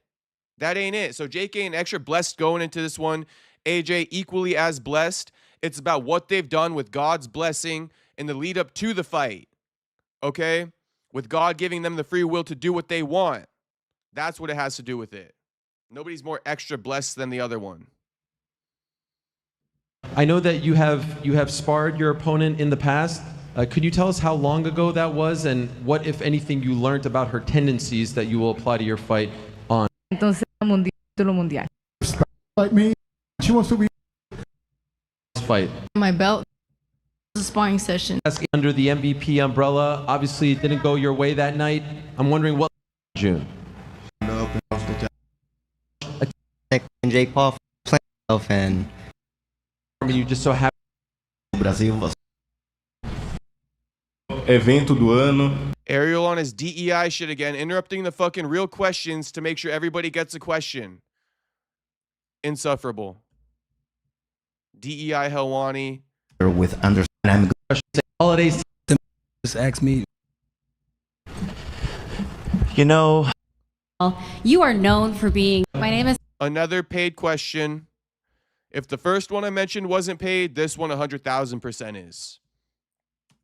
That ain't it. So Jake ain't extra blessed going into this one. AJ equally as blessed. It's about what they've done with God's blessing in the lead up to the fight. Okay? With God giving them the free will to do what they want. That's what it has to do with it. Nobody's more extra blessed than the other one.
I know that you have sparred your opponent in the past. Could you tell us how long ago that was, and what, if anything, you learned about her tendencies that you will apply to your fight on?
Entonces, título mundial.
Like me, she wants to be.
Fight.
My belt. A sparring session.
Under the MVP umbrella, obviously it didn't go your way that night. I'm wondering what June.
Jake Paul playing himself, and
you just so happy.
Brasil.
Evento do ano.
Ariel on his DEI shit again, interrupting the fucking real questions to make sure everybody gets a question. Insufferable. DEI Helwani.
with understanding.
Holidays.
Just ask me.
You know,
you are known for being. My name is.
Another paid question. If the first one I mentioned wasn't paid, this one 100,000% is.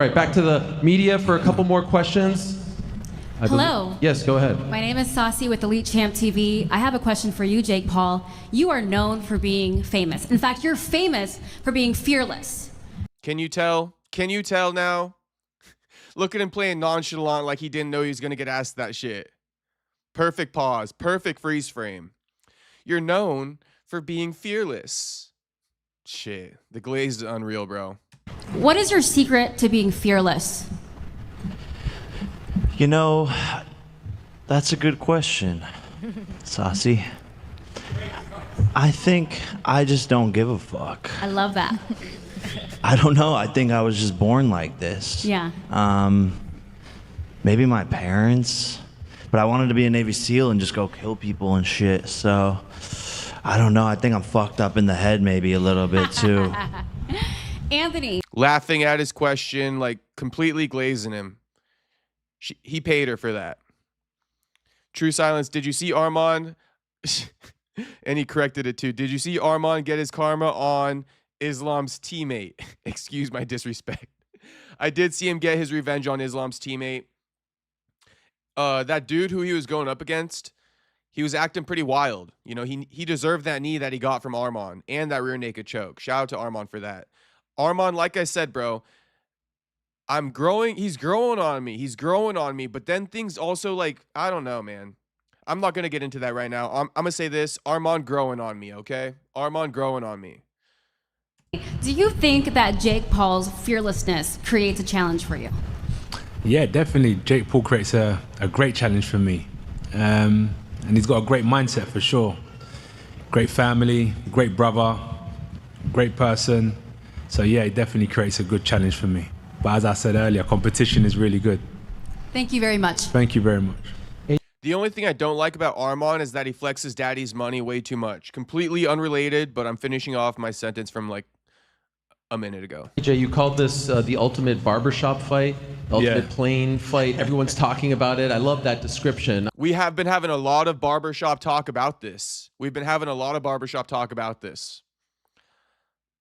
All right, back to the media for a couple more questions.
Hello.
Yes, go ahead.
My name is Saucy with Elite Champ TV. I have a question for you, Jake Paul. You are known for being famous. In fact, you're famous for being fearless.
Can you tell? Can you tell now? Look at him playing nonchalant like he didn't know he was going to get asked that shit. Perfect pause. Perfect freeze frame. You're known for being fearless. Shit. The glaze is unreal, bro.
What is your secret to being fearless?
You know, that's a good question, Saucy. I think I just don't give a fuck.
I love that.
I don't know. I think I was just born like this.
Yeah.
Maybe my parents, but I wanted to be a Navy SEAL and just go kill people and shit. So I don't know. I think I'm fucked up in the head maybe a little bit too.
Anthony.
Laughing at his question, like completely glazing him. He paid her for that. True silence. Did you see Armand? And he corrected it too. Did you see Armand get his karma on Islam's teammate? Excuse my disrespect. I did see him get his revenge on Islam's teammate. That dude who he was going up against, he was acting pretty wild. You know, he deserved that knee that he got from Armand and that rear naked choke. Shout out to Armand for that. Armand, like I said, bro, he's growing on me. He's growing on me. But then things also, like, I don't know, man. I'm not going to get into that right now. I'm going to say this. Armand growing on me, okay? Armand growing on me.
Do you think that Jake Paul's fearlessness creates a challenge for you?
Yeah, definitely. Jake Paul creates a great challenge for me. And he's got a great mindset for sure. Great family, great brother, great person. So yeah, it definitely creates a good challenge for me. But as I said earlier, competition is really good.
Thank you very much.
Thank you very much.
The only thing I don't like about Armand is that he flexes daddy's money way too much. Completely unrelated, but I'm finishing off my sentence from like a minute ago.
AJ, you called this the ultimate barbershop fight, the ultimate plane fight. Everyone's talking about it. I love that description.
We have been having a lot of barbershop talk about this. We've been having a lot of barbershop talk about this.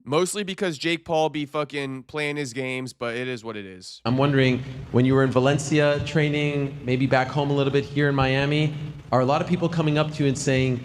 Mostly because Jake Paul be fucking playing his games, but it is what it is.
I'm wondering, when you were in Valencia training, maybe back home a little bit here in Miami, are a lot of people coming up to you and saying,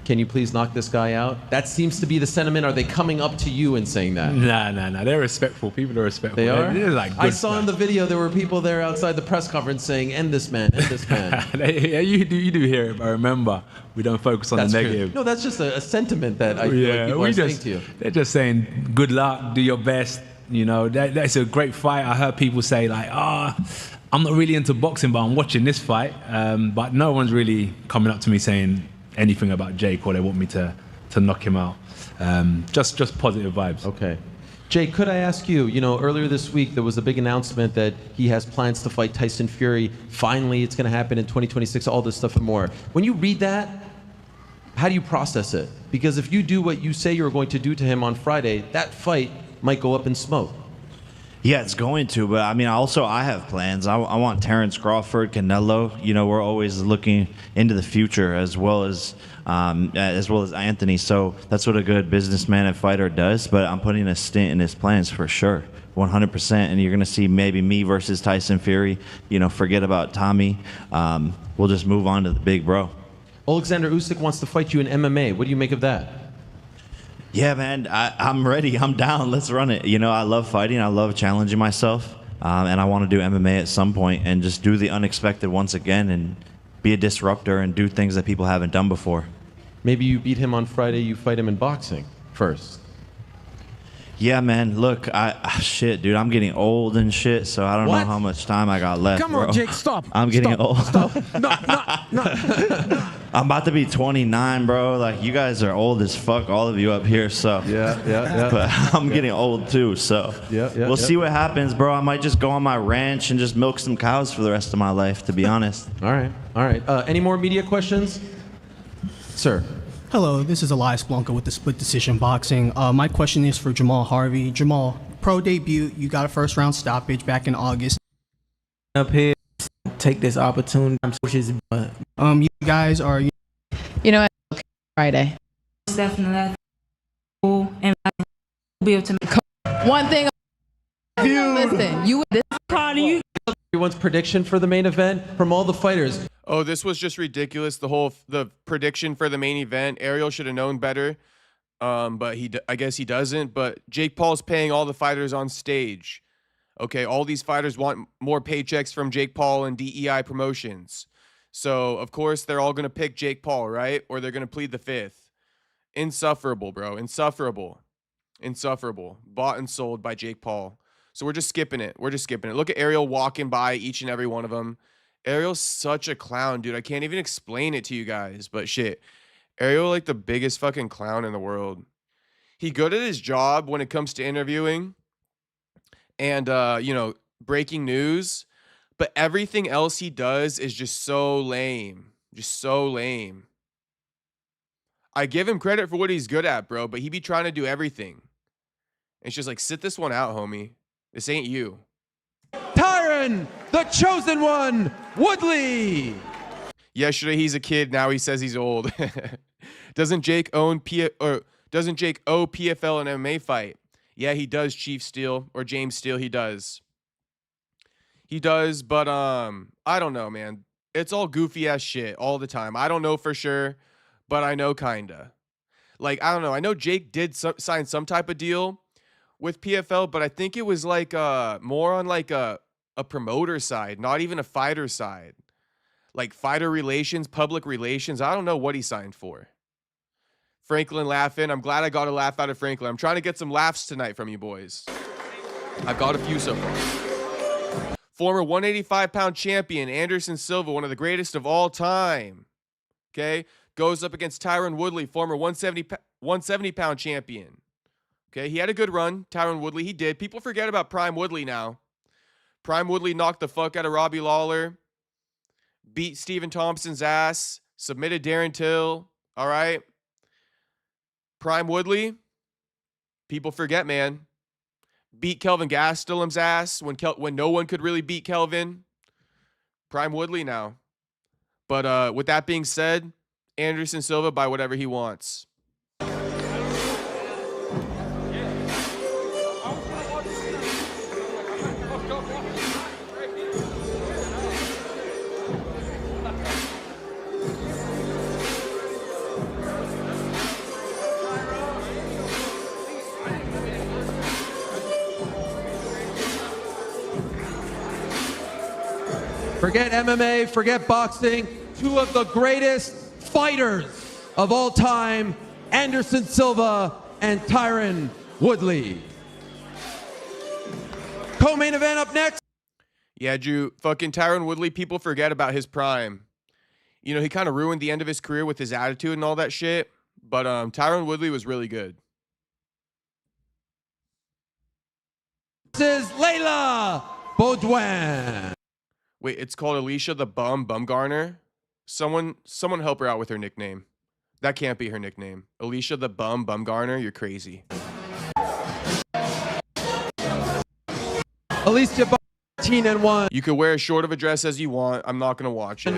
can you please knock this guy out? That seems to be the sentiment. Are they coming up to you and saying that?
Nah. They're respectful. People are respectful.
They are?
They're like
I saw in the video there were people there outside the press conference saying, end this man, end this man.
Yeah, you do hear it, but remember, we don't focus on the negative.
No, that's just a sentiment that I feel like people are saying to you.
They're just saying, good luck, do your best. You know, that's a great fight. I heard people say like, I'm not really into boxing, but I'm watching this fight. But no one's really coming up to me saying anything about Jake or they want me to knock him out. Just positive vibes.
Okay. Jake, could I ask you, earlier this week there was a big announcement that he has plans to fight Tyson Fury. Finally, it's going to happen in 2026, all this stuff and more. When you read that, how do you process it? Because if you do what you say you're going to do to him on Friday, that fight might go up in smoke.
Yeah, it's going to, but I mean, I have plans. I want Terrence Crawford, Canelo. We're always looking into the future as well as Anthony. So that's what a good businessman and fighter does. But I'm putting a stint in his plans for sure, 100%. And you're gonna see maybe me versus Tyson Fury. Forget about Tommy. We'll just move on to the big bro.
Alexander Usyk wants to fight you in MMA. What do you make of that?
Yeah, man, I'm ready. I'm down. Let's run it. I love fighting. I love challenging myself. And I want to do MMA at some point and just do the unexpected once again and be a disruptor and do things that people haven't done before.
Maybe you beat him on Friday, you fight him in boxing first.
Yeah, man. Look, shit, dude. I'm getting old and shit, so I don't know how much time I got left.
Come on,
bro.
Jake, stop.
I'm getting old.
Stop. No.
I'm about to be 29, bro. Like, you guys are old as fuck, all of you up here, so.
Yeah.
But I'm getting old, too, so. We'll see what happens, bro. I might just go on my ranch and just milk some cows for the rest of my life, to be honest.
All right. Any more media questions? Sir.
Hello, this is Elias Blanco with the Split Decision Boxing. My question is for Jamal Harvey. Jamal, pro debut, you got a first round stoppage back in August.
Up here, take this opportunity.
You guys are.
You know, okay, Friday.
Definitely cool and be able to make
One thing. Listen, you. This
proud of you.
Everyone's prediction for the main event from all the fighters.
Oh, this was just ridiculous. The prediction for the main event. Ariel should have known better, but I guess he doesn't. But Jake Paul's paying all the fighters on stage. Okay, all these fighters want more paychecks from Jake Paul and DEI promotions. So of course they're all gonna pick Jake Paul, right? Or they're gonna plead the fifth. Insufferable, bro. Insufferable. Bought and sold by Jake Paul. So we're just skipping it. Look at Ariel walking by each and every one of them. Ariel's such a clown, dude. I can't even explain it to you guys, but shit. Ariel, like the biggest fucking clown in the world. He good at his job when it comes to interviewing and, breaking news, but everything else he does is just so lame. I give him credit for what he's good at, bro, but he be trying to do everything. And it's just like, sit this one out, homie. This ain't you.
Tyron, the chosen one, Woodley.
Yesterday he's a kid, now he says he's old. Doesn't Jake owe PFL and MMA fight? Yeah, he does, Chief Steele or James Steele, he does. But I don't know, man. It's all goofy ass shit all the time. I don't know for sure, but I know kinda. Like, I don't know. I know Jake did sign some type of deal with PFL, but I think it was like more on like a promoter side, not even a fighter side. Like fighter relations, public relations. I don't know what he signed for. Franklin laughing. I'm glad I got a laugh out of Franklin. I'm trying to get some laughs tonight from you boys. I've got a few so far. Former 185-pound champion Anderson Silva, one of the greatest of all time. Okay? Goes up against Tyron Woodley, former 170-pound champion. Okay, he had a good run, Tyron Woodley. He did. People forget about Prime Woodley now. Prime Woodley knocked the fuck out of Robbie Lawler, beat Stephen Thompson's ass, submitted Darren Till. All right. Prime Woodley, people forget, man. Beat Kelvin Gastelum's ass when no one could really beat Kelvin. Prime Woodley now. But with that being said, Anderson Silva by whatever he wants.
Forget MMA, forget boxing. Two of the greatest fighters of all time, Anderson Silva and Tyron Woodley. Co-main event up next.
Yeah, Drew, fucking Tyron Woodley, people forget about his prime. You know, he kind of ruined the end of his career with his attitude and all that shit. But Tyron Woodley was really good.
This is Layla Baudouin.
Wait, it's called Alicia the Bumgarner? Someone help her out with her nickname. That can't be her nickname. Alicia the Bumgarner? You're crazy.
Alicia 13-1.
You could wear as short of a dress as you want. I'm not going to watch it.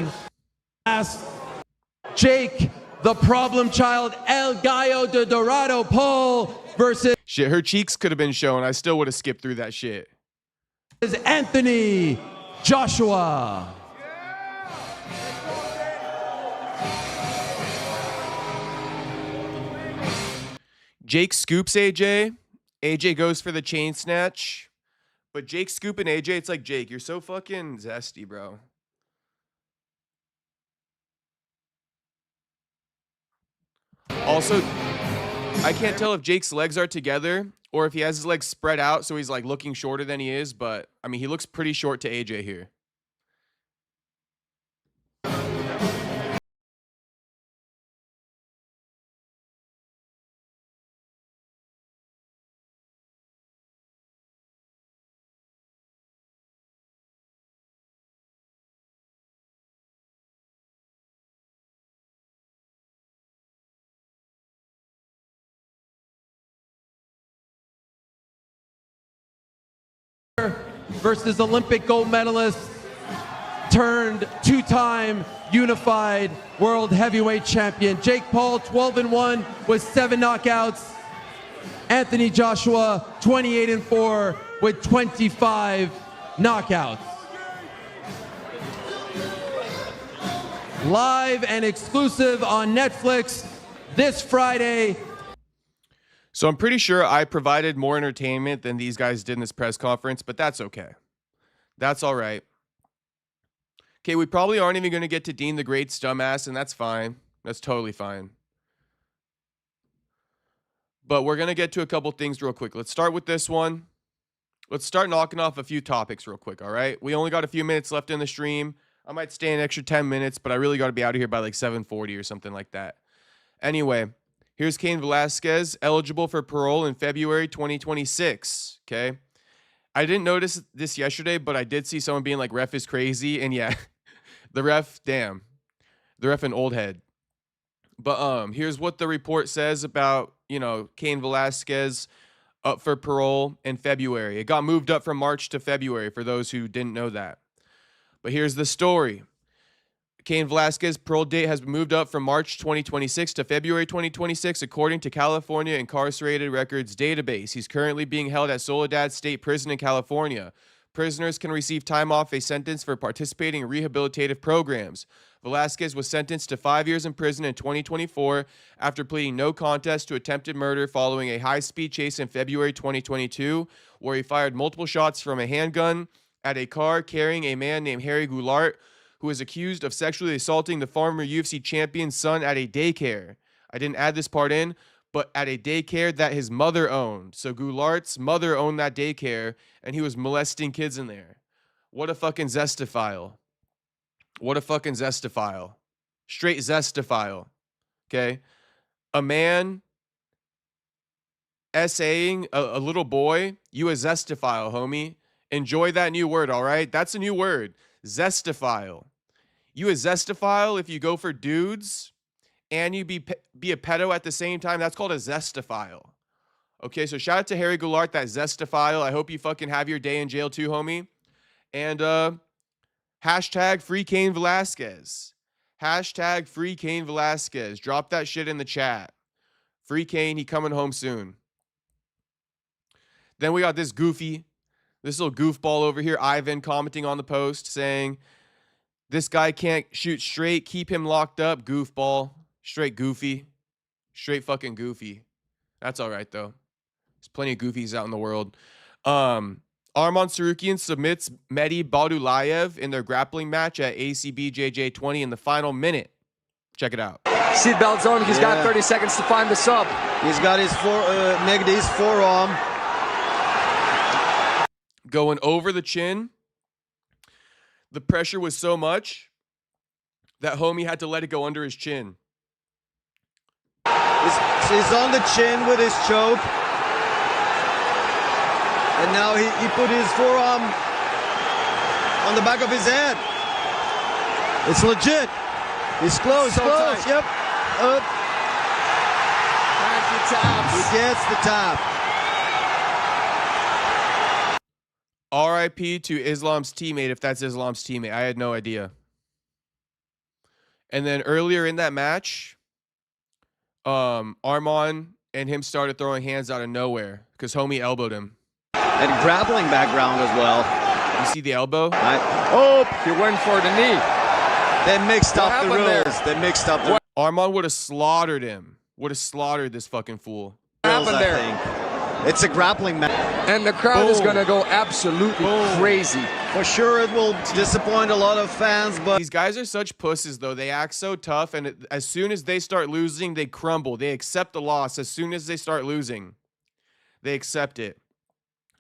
Last, Jake, the problem child, El Gallo de Dorado Paul versus...
Shit, her cheeks could have been shown. I still would have skipped through that shit.
Is Anthony Joshua.
Jake scoops AJ. AJ goes for the chain snatch. But Jake scooping AJ, it's like, Jake, you're so fucking zesty, bro. Also, I can't tell if Jake's legs are together or if he has his legs spread out so he's like looking shorter than he is, but I mean, he looks pretty short to AJ here.
versus Olympic gold medalist turned two-time unified world heavyweight champion. Jake Paul, 12-1 with 7 knockouts. Anthony Joshua, 28-4 with 25 knockouts. Live and exclusive on Netflix this Friday.
So I'm pretty sure I provided more entertainment than these guys did in this press conference, but that's okay. That's all right. Okay, we probably aren't even going to get to Dean the Great's dumbass, and that's fine. That's totally fine. But we're going to get to a couple things real quick. Let's start with this one. Let's start knocking off a few topics real quick, all right? We only got a few minutes left in the stream. I might stay an extra 10 minutes, but I really got to be out of here by like 7:40 or something like that. Anyway, here's Cain Velasquez, eligible for parole in February 2026, okay? I didn't notice this yesterday, but I did see someone being like, ref is crazy, and yeah, the ref, damn. The ref an old head. But here's what the report says about, Cain Velasquez up for parole in February. It got moved up from March to February for those who didn't know that. But here's the story. Cain Velasquez's parole date has been moved up from March 2026 to February 2026, according to California Incarcerated Records Database. He's currently being held at Soledad State Prison in California. Prisoners can receive time off a sentence for participating in rehabilitative programs. Velasquez was sentenced to 5 years in prison in 2024 after pleading no contest to attempted murder following a high-speed chase in February 2022, where he fired multiple shots from a handgun at a car carrying a man named Harry Goulart, who is accused of sexually assaulting the former UFC champion's son at a daycare. I didn't add this part in, but at a daycare that his mother owned. So Goulart's mother owned that daycare, and he was molesting kids in there. What a fucking zestophile. What a fucking zestophile. Straight zestophile. Okay? A man essaying a little boy, you a zestophile, homie. Enjoy that new word, all right? That's a new word. Zestophile. You a zestophile if you go for dudes and you be a pedo at the same time. That's called a zestophile. Okay, so shout out to Harry Goulart, that zestophile. I hope you fucking have your day in jail too, homie. And hashtag free Cain Velasquez. Hashtag free Cain Velasquez. Drop that shit in the chat. Free Cain, he coming home soon. Then we got this little goofball over here, Ivan, commenting on the post saying, this guy can't shoot straight. Keep him locked up, goofball. Straight goofy. Straight fucking goofy. That's all right, though. There's plenty of goofies out in the world. Arman Sarukian submits Mehdi Badulayev in their grappling match at ACBJJ 20 in the final minute. Check it out.
Seatbelt zone. He's got 30 seconds to find the sub. He's got his Mehdi's forearm.
Going over the chin. The pressure was so much that homie had to let it go under his chin.
He's on the chin with his choke. And now he put his forearm on the back of his head. It's legit. He's close, so close. Tight. Yep. Up. He gets the tap.
RIP to Islam's teammate, if that's Islam's teammate. I had no idea. And then earlier in that match, Arman and him started throwing hands out of nowhere because homie elbowed him.
And grappling background as well.
You see the elbow?
He went for the knee. They mixed up the rules. They mixed up the
Arman would have slaughtered him. Would have slaughtered this fucking fool.
What happened there? It's a grappling match. And the crowd is going to go absolutely crazy. For sure it will disappoint a lot of fans, but
these guys are such pusses, though. They act so tough, and as soon as they start losing, they crumble. They accept the loss. As soon as they start losing, they accept it.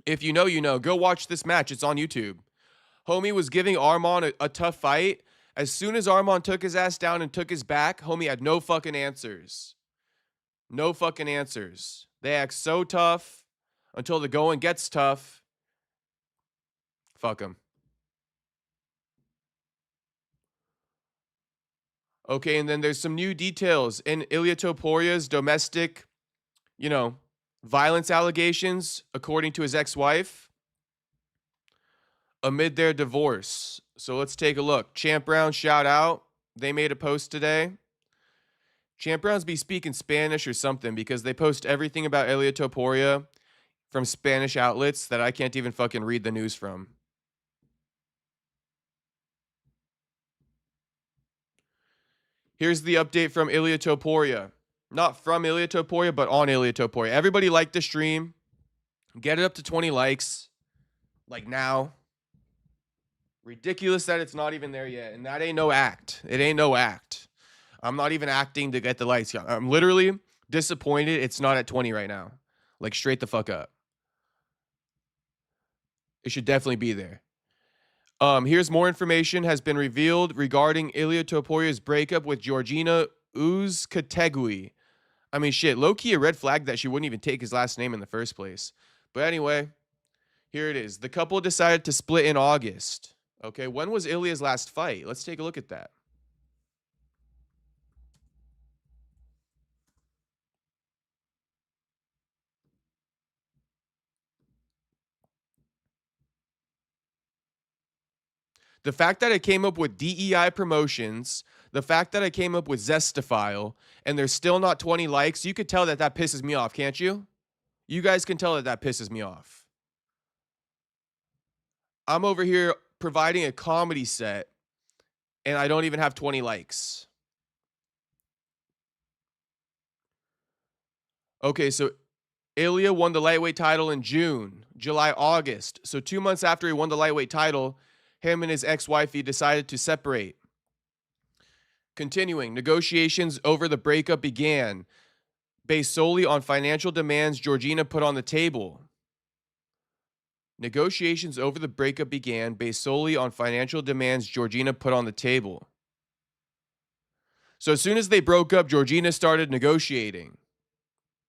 If you know, you know. Go watch this match. It's on YouTube. Homie was giving Arman a tough fight. As soon as Arman took his ass down and took his back, homie had no fucking answers. No fucking answers. They act so tough until the going gets tough. Fuck them. Okay, and then there's some new details in Ilia Topuria's domestic, violence allegations, according to his ex-wife. amid their divorce. So let's take a look. Champ Brown, shout out. They made a post today. Champ Browns be speaking Spanish or something because they post everything about Ilia Topuria from Spanish outlets that I can't even fucking read the news from. Here's the update from Ilia Topuria. Not from Ilia Topuria, but on Ilia Topuria. Everybody like the stream. Get it up to 20 likes. Like now. Ridiculous that it's not even there yet. And that ain't no act. It ain't no act. I'm not even acting to get the likes. I'm literally disappointed it's not at 20 right now. Like straight the fuck up. It should definitely be there. Here's more information has been revealed regarding Ilia Topuria's breakup with Georgina Uzcategui. I mean, shit, low-key a red flag that she wouldn't even take his last name in the first place. But anyway, here it is. The couple decided to split in August. Okay, when was Ilia's last fight? Let's take a look at that. The fact that I came up with DEI promotions, the fact that I came up with Zestafile, and there's still not 20 likes, you could tell that that pisses me off, can't you? You guys can tell that that pisses me off. I'm over here providing a comedy set, and I don't even have 20 likes. Okay, so Ilia won the lightweight title in June, July, August. So 2 months after he won the lightweight title, him and his ex-wifey decided to separate. Continuing, negotiations over the breakup began based solely on financial demands Georgina put on the table. Negotiations over the breakup began based solely on financial demands Georgina put on the table. So as soon as they broke up, Georgina started negotiating.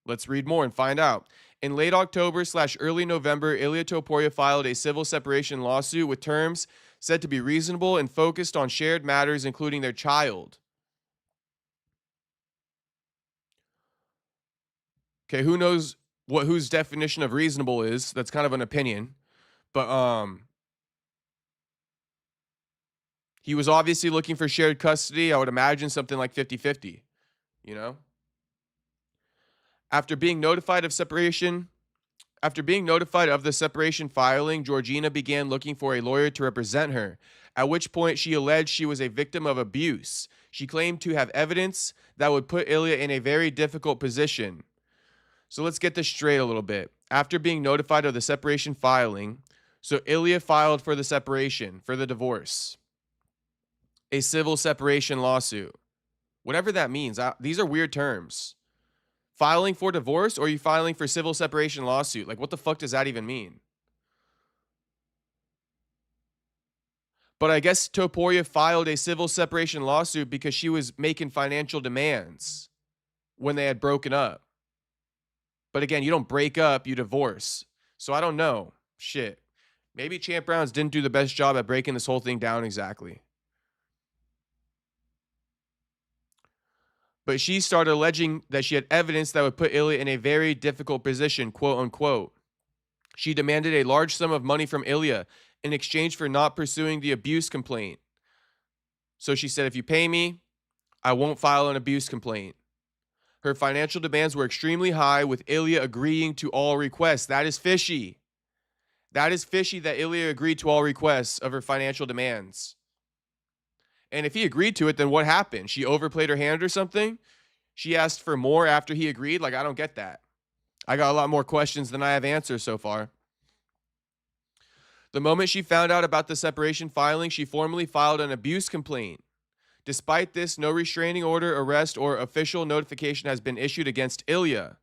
Let's read more and find out. In late October/early November, Ilia Topuria filed a civil separation lawsuit with terms said to be reasonable and focused on shared matters, including their child. Okay, who knows what whose definition of reasonable is? That's kind of an opinion. But he was obviously looking for shared custody. I would imagine something like 50-50, you know? After being notified of the separation filing, Georgina began looking for a lawyer to represent her, at which point she alleged she was a victim of abuse. She claimed to have evidence that would put Ilia in a very difficult position. So let's get this straight a little bit. After being notified of the separation filing, so Ilia filed for the separation, for the divorce. A civil separation lawsuit. Whatever that means. These are weird terms. Filing for divorce, or are you filing for civil separation lawsuit? Like, what the fuck does that even mean? But I guess Topuria filed a civil separation lawsuit because she was making financial demands when they had broken up. But again, you don't break up, you divorce. So I don't know. Shit. Maybe Champ Browns didn't do the best job at breaking this whole thing down exactly. But she started alleging that she had evidence that would put Ilia in a very difficult position, quote unquote. She demanded a large sum of money from Ilia in exchange for not pursuing the abuse complaint. So she said, if you pay me, I won't file an abuse complaint. Her financial demands were extremely high, with Ilia agreeing to all requests. That is fishy. That is fishy that Ilia agreed to all requests of her financial demands. And if he agreed to it, then what happened? She overplayed her hand or something? She asked for more after he agreed? Like, I don't get that. I got a lot more questions than I have answers so far. The moment she found out about the separation filing, she formally filed an abuse complaint. Despite this, no restraining order, arrest, or official notification has been issued against Ilia.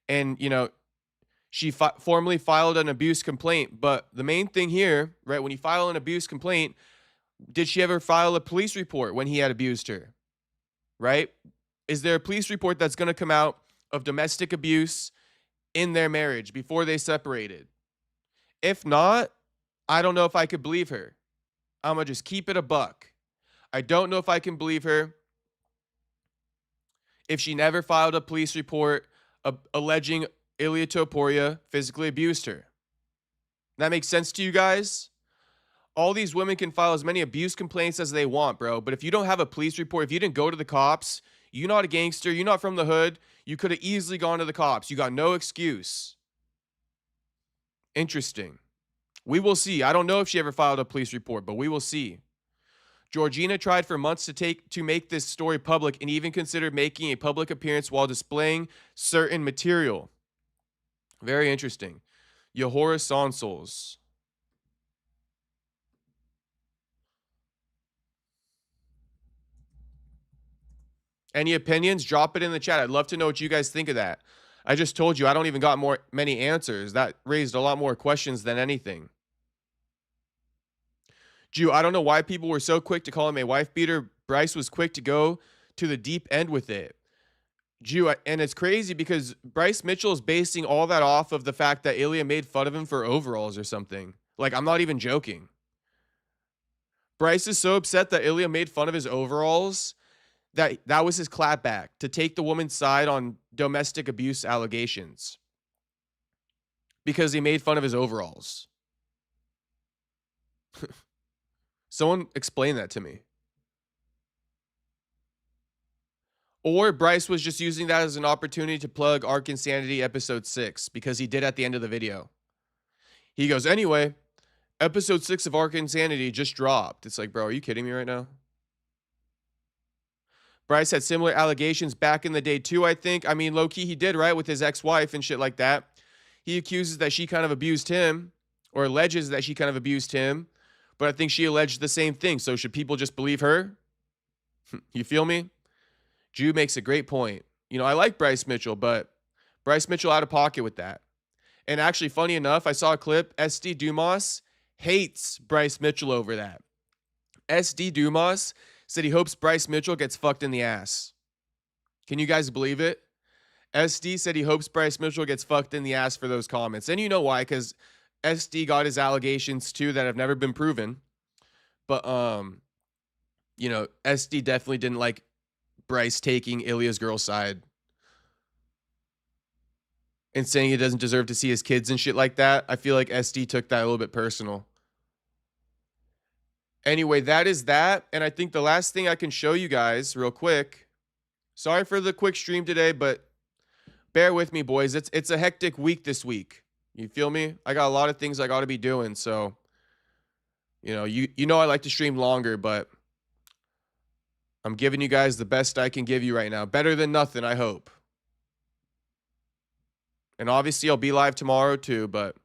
And, you know, she formally filed an abuse complaint. But the main thing here, right, when you file an abuse complaint, did she ever file a police report when he had abused her? Right? Is there a police report that's going to come out of domestic abuse in their marriage before they separated? If not, I don't know if I could believe her. I'm going to just keep it a buck. I don't know if I can believe her if she never filed a police report alleging Ilia Topuria physically abused her. That makes sense to you guys? All these women can file as many abuse complaints as they want, bro. But if you don't have a police report, if you didn't go to the cops, you're not a gangster, you're not from the hood, you could have easily gone to the cops. You got no excuse. Interesting. We will see. I don't know if she ever filed a police report, but we will see. Georgina tried for months to make this story public and even considered making a public appearance while displaying certain material. Very interesting. Yahora Sonsols. Any opinions? Drop it in the chat. I'd love to know what you guys think of that. I just told you I don't even got many answers. That raised a lot more questions than anything. Jew, I don't know why people were so quick to call him a wife beater. Bryce was quick to go to the deep end with it. Jew, and it's crazy because Bryce Mitchell is basing all that off of the fact that Ilia made fun of him for overalls or something. Like, I'm not even joking. Bryce is so upset that Ilia made fun of his overalls that was his clapback to take the woman's side on domestic abuse allegations because he made fun of his overalls. Someone explain that to me. Or Bryce was just using that as an opportunity to plug Arc Insanity episode 6 because he did at the end of the video. He goes, anyway, episode 6 of Arc Insanity just dropped. It's like, bro, are you kidding me right now? Bryce had similar allegations back in the day too, I think. I mean, low-key he did, right, with his ex-wife and shit like that. He accuses that she kind of abused him, or alleges that she kind of abused him, but I think she alleged the same thing. So should people just believe her? You feel me? Jew makes a great point. You know, I like Bryce Mitchell, but Bryce Mitchell out of pocket with that. And actually, funny enough, I saw a clip. SD Dumas hates Bryce Mitchell over that. SD Dumas said he hopes Bryce Mitchell gets fucked in the ass. Can you guys believe it? SD said he hopes Bryce Mitchell gets fucked in the ass for those comments. And you know why, because SD got his allegations too that have never been proven. But, you know, SD definitely didn't like Bryce taking Ilia's girl side and saying he doesn't deserve to see his kids and shit like that. I feel like SD took that a little bit personal. Anyway, that is that. And I think the last thing I can show you guys real quick. Sorry for the quick stream today, but bear with me, boys. It's a hectic week this week. You feel me? I got a lot of things I got to be doing. So, you know I like to stream longer, but I'm giving you guys the best I can give you right now. Better than nothing, I hope. And obviously, I'll be live tomorrow too, but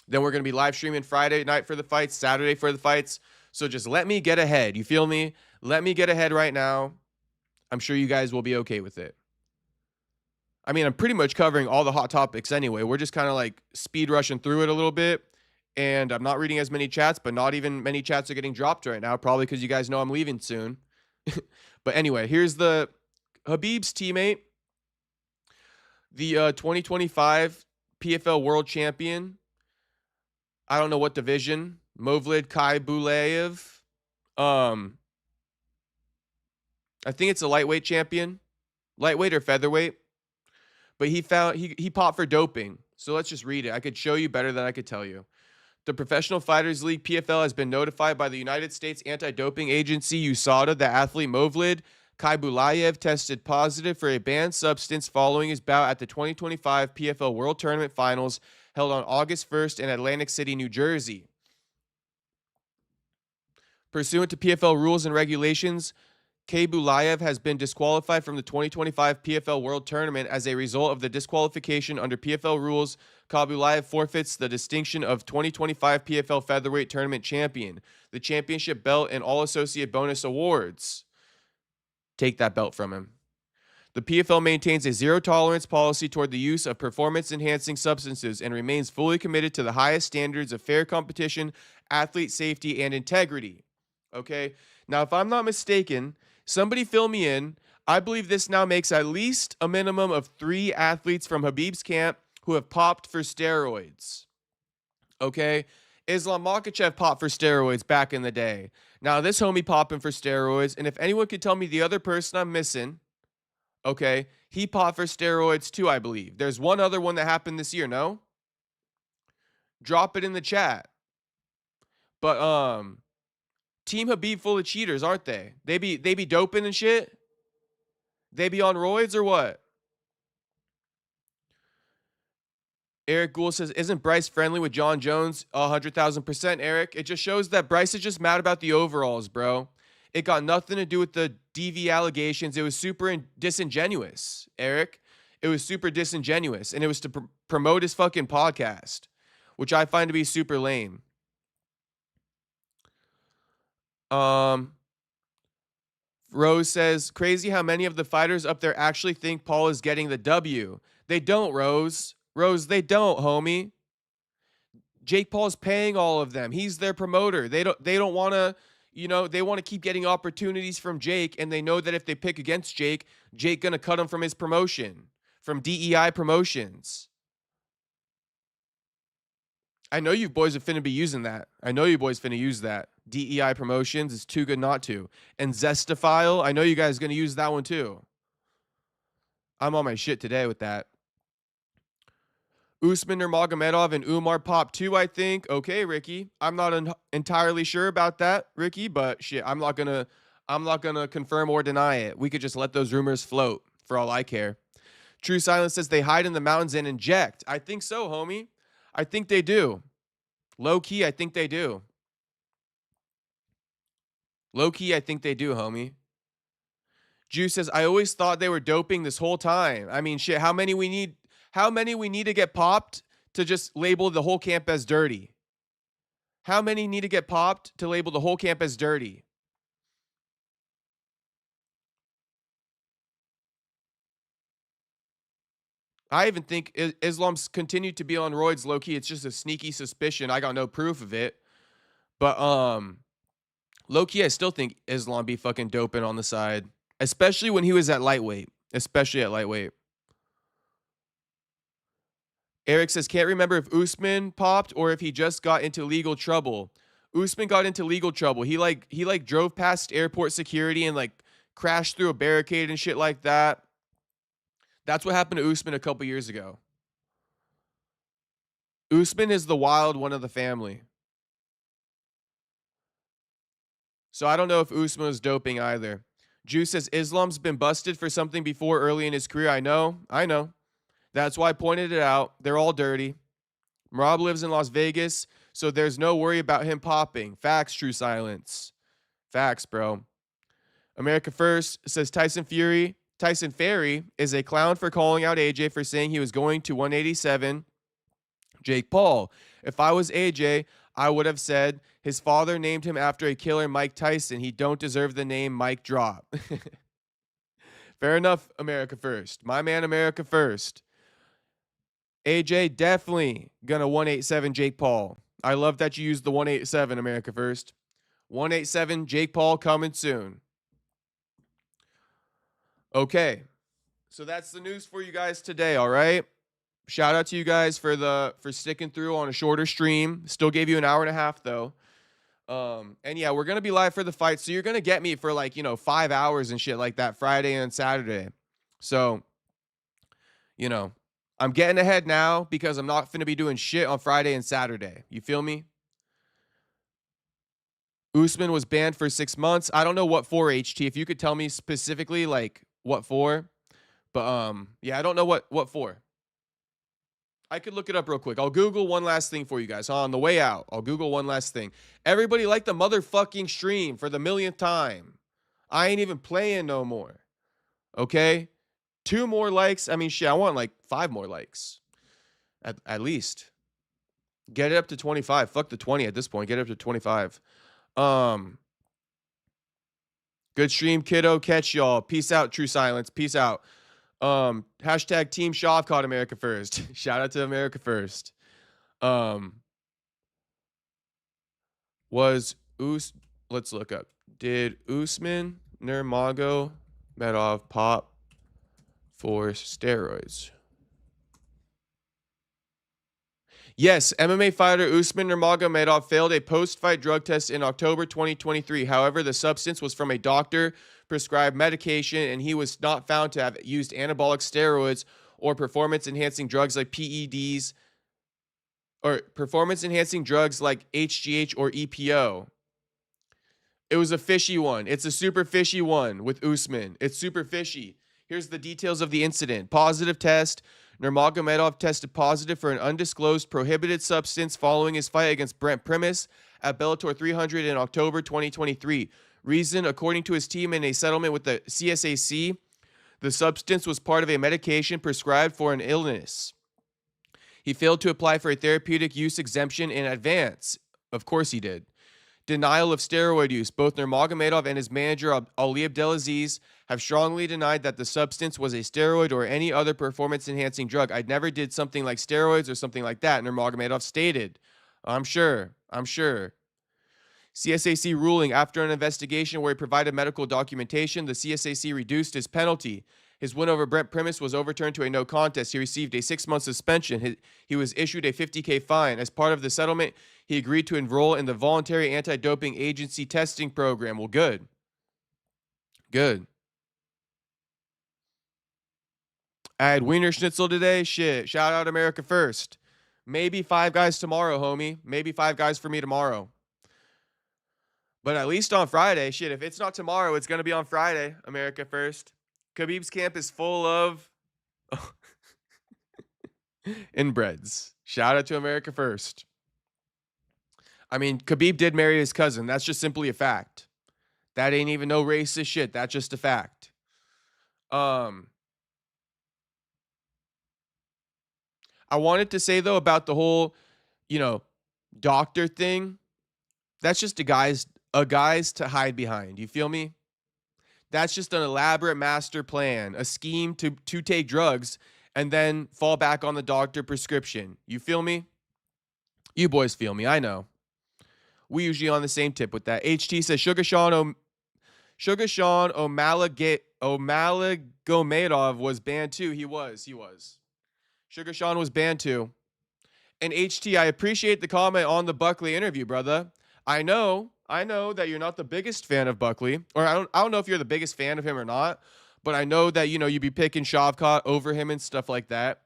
then we're going to be live streaming Friday night for the fights, Saturday for the fights. So just let me get ahead. You feel me? Let me get ahead right now. I'm sure you guys will be okay with it. I mean, I'm pretty much covering all the hot topics anyway. We're just kind of like speed rushing through it a little bit. And I'm not reading as many chats, but not even many chats are getting dropped right now. Probably because you guys know I'm leaving soon. But anyway, here's the Khabib's teammate. The 2025 PFL World Champion. I don't know what division. Movlid Khaybulaev. I think it's a lightweight champion. Lightweight or featherweight. But he popped for doping. So let's just read it. I could show you better than I could tell you. The Professional Fighters League PFL has been notified by the United States Anti-Doping Agency USADA that athlete Movlid Khaybulaev tested positive for a banned substance following his bout at the 2025 PFL World Tournament Finals held on August 1st in Atlantic City, New Jersey. Pursuant to PFL rules and regulations, Khaybulaev has been disqualified from the 2025 PFL World Tournament. As a result of the disqualification under PFL rules, Khaybulaev forfeits the distinction of 2025 PFL Featherweight Tournament Champion, the championship belt, and all associate bonus awards. Take that belt from him. The PFL maintains a zero-tolerance policy toward the use of performance-enhancing substances and remains fully committed to the highest standards of fair competition, athlete safety, and integrity. Okay? Now, if I'm not mistaken, somebody fill me in. I believe this now makes at least a minimum of 3 athletes from Khabib's camp who have popped for steroids. Okay? Islam Makhachev popped for steroids back in the day. Now, this homie popping for steroids, and if anyone could tell me the other person I'm missing, okay, he popped for steroids too, I believe. There's one other one that happened this year, no? Drop it in the chat. But Team Habib full of cheaters, aren't they? They be doping and shit. They be on roids or what? Eric Gould says, isn't Bryce friendly with John Jones? 100,000%, Eric. It just shows that Bryce is just mad about the overalls, bro. It got nothing to do with the DV allegations. It was super disingenuous, Eric. It was super disingenuous. And it was to promote his fucking podcast, which I find to be super lame. Rose says, crazy how many of the fighters up there actually think Paul is getting the W. They don't, Rose. Rose, they don't, homie. Jake Paul's paying all of them. He's their promoter. They don't want to, they want to keep getting opportunities from Jake, and they know that if they pick against Jake going to cut him from his promotion, from DEI Promotions. I know you boys are finna be using that. I know you boys finna use that. DEI Promotions is too good not to. And Zestafile, I know you guys gonna use that one too. I'm on my shit today with that. Usman Nurmagomedov and Umar Pop 2, I think. Okay, Ricky. I'm not entirely sure about that, Ricky, but shit, I'm not gonna confirm or deny it. We could just let those rumors float for all I care. True Silence says they hide in the mountains and inject. I think so, homie. I think they do. Low key, I think they do. Low key, I think they do, homie. Juice says, I always thought they were doping this whole time. I mean, shit, how many we need to get popped to just label the whole camp as dirty? How many need to get popped to label the whole camp as dirty? I even think Islam's continued to be on roids low-key. It's just a sneaky suspicion. I got no proof of it. But low-key, I still think Islam be fucking doping on the side. Especially when he was at lightweight. Eric says, can't remember if Usman popped or if he just got into legal trouble. Usman got into legal trouble. He drove past airport security and crashed through a barricade and shit like that. That's what happened to Usman a couple years ago. Usman is the wild one of the family. So I don't know if Usman was doping either. Juice says Islam's been busted for something before early in his career. I know. That's why I pointed it out. They're all dirty. Rob lives in Las Vegas, so there's no worry about him popping. Facts, True Silence. Facts, bro. America First says Tyson Fury is a clown for calling out AJ for saying he was going to 187. Jake Paul. If I was AJ, I would have said his father named him after a killer, Mike Tyson. He don't deserve the name Mike Drop. Fair enough, America First. My man, America First. AJ definitely gonna 187 Jake Paul. I love that you used the 187, America First. 187 Jake Paul coming soon. Okay, so that's the news for you guys today, all right? Shout out to you guys for sticking through on a shorter stream. Still gave you an hour and a half, though. And yeah, we're going to be live for the fight, so you're going to get me for 5 hours and shit like that Friday and Saturday. So, I'm getting ahead now because I'm not finna be doing shit on Friday and Saturday. You feel me? Usman was banned for 6 months. I don't know what for, HT. If you could tell me specifically, what for. But, yeah, I don't know what for. I could look it up real quick. I'll Google one last thing for you guys. On the way out, I'll Google one last thing. Everybody like the motherfucking stream for the millionth time. I ain't even playing no more. Okay? 2 more likes. I mean, shit, I want 5 more likes. At least. Get it up to 25. Fuck the 20 at this point. Get it up to 25. Good stream, kiddo. Catch y'all. Peace out, True Silence. Peace out. Hashtag Team Shavkat America First. Shout out to America First. Let's look up. Did Usman Nurmagomedov pop for steroids? Yes, MMA fighter Usman Nurmagomedov failed a post-fight drug test in October 2023. However, the substance was from a doctor-prescribed medication, and he was not found to have used anabolic steroids or performance-enhancing drugs like PEDs or performance enhancing drugs like HGH or EPO. It was a fishy one. It's a super fishy one with Usman. It's super fishy. Here's the details of the incident. Positive test. Nurmagomedov tested positive for an undisclosed prohibited substance following his fight against Brent Primus at Bellator 300 in October 2023. Reason, according to his team in a settlement with the CSAC, the substance was part of a medication prescribed for an illness. He failed to apply for a therapeutic use exemption in advance. Of course he did. Denial of steroid use. Both Nurmagomedov and his manager, Ali Abdelaziz, have strongly denied that the substance was a steroid or any other performance-enhancing drug. I never did something like steroids or something like that, Nurmagomedov stated. I'm sure. CSAC ruling. After an investigation where he provided medical documentation, the CSAC reduced his penalty. His win over Brent Primus was overturned to a no contest. He received a 6-month suspension. He was issued a $50K fine. As part of the settlement, he agreed to enroll in the voluntary anti-doping agency testing program. Well, good. Good. I had Wiener Schnitzel today. Shit. Shout out America First. Maybe 5 guys tomorrow, homie. Maybe 5 guys for me tomorrow. But at least on Friday. Shit, if it's not tomorrow, it's going to be on Friday. America First. Khabib's camp is full of inbreds. Shout out to America First. I mean, Khabib did marry his cousin. That's just simply a fact. That ain't even no racist shit. That's just a fact. I wanted to say, though, about the whole, doctor thing. That's just a guy's to hide behind. You feel me? That's just an elaborate master plan, a scheme to take drugs and then fall back on the doctor prescription. You feel me? You boys feel me. I know. We usually on the same tip with that. HT says Sugar Sean Omalagomedov was banned too. He was. Sugar Sean was banned too. And HT, I appreciate the comment on the Buckley interview, brother. I know that you're not the biggest fan of Buckley, or I don't know if you're the biggest fan of him or not, but I know that, you'd be picking Shavkat over him and stuff like that.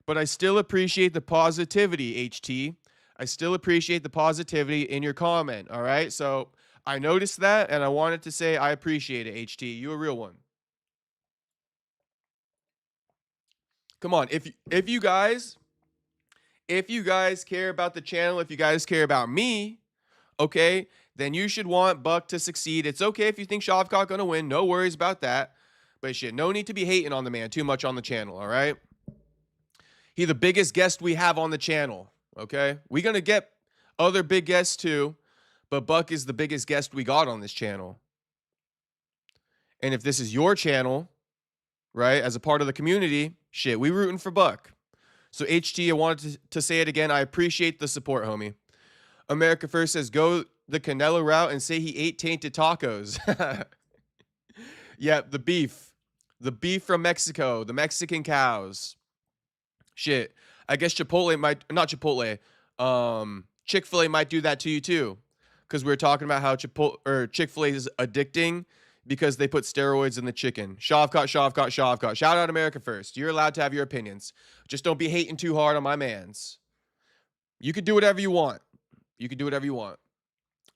But I still appreciate the positivity, HT. I still appreciate the positivity in your comment, all right? So I noticed that, and I wanted to say I appreciate it, HT. You a real one. Come on, if you guys care about the channel, if you guys care about me, okay, then you should want Buck to succeed. It's okay if you think Shavkat gonna win. No worries about that. But shit, no need to be hating on the man too much on the channel, all right? He the biggest guest we have on the channel, okay? We're gonna get other big guests too, but Buck is the biggest guest we got on this channel. And if this is your channel, right, as a part of the community, shit, we rooting for Buck. So HT, I wanted to say it again. I appreciate the support, homie. America First says, go the Canelo route and say he ate tainted tacos. Yeah, the beef from Mexico, the Mexican cows. Shit, I guess Chick-fil-A might do that to you too, because we were talking about how Chick-fil-A is addicting because they put steroids in the chicken. Shavkat. Shout out America First. You're allowed to have your opinions. Just don't be hating too hard on my mans. You could do whatever you want.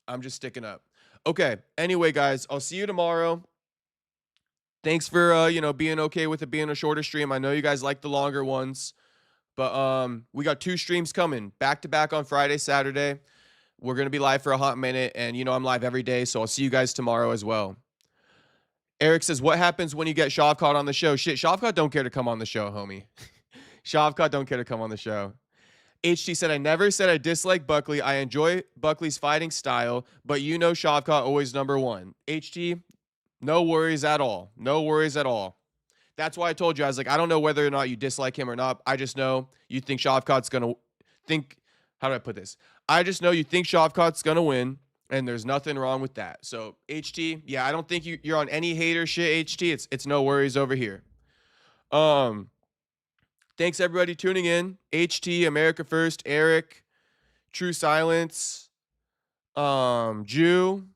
I'm just sticking up. Okay. Anyway, guys, I'll see you tomorrow. Thanks for being okay with it being a shorter stream. I know you guys like the longer ones, but we got 2 streams coming back to back on Friday, Saturday. We're gonna be live for a hot minute, and I'm live every day, so I'll see you guys tomorrow as well. Eric says, "What happens when you get Shavkat on the show?" Shit, Shavkat don't care to come on the show, homie. Shavkat don't care to come on the show. HT said, I never said I dislike Buckley. I enjoy Buckley's fighting style, but Shavkat always number 1. HT, no worries at all. No worries at all. That's why I told you, I was like, I don't know whether or not you dislike him or not. I just know you think Shavkat's going to think, how do I put this? I just know you think Shavkat's going to win, and there's nothing wrong with that. So, HT, yeah, I don't think you're on any hater shit, HT. It's no worries over here. Thanks, everybody, tuning in. HT, America First, Eric, True Silence, Jew,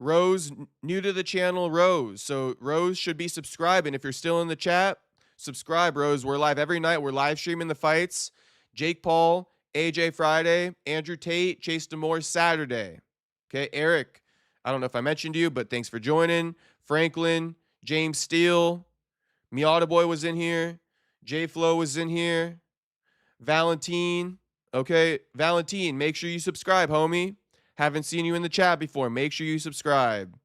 Rose, new to the channel, Rose. So Rose should be subscribing. If you're still in the chat, subscribe, Rose. We're live every night. We're live streaming the fights. Jake Paul AJ Friday. Andrew Tate, Chase Demore Saturday. Okay, Eric, I don't know if I mentioned you, but thanks for joining. Franklin, James Steele, Miata Boy was in here. J Flo was in here. Valentine. Okay, Valentine, make sure you subscribe, homie. Haven't seen you in the chat before. Make sure you subscribe.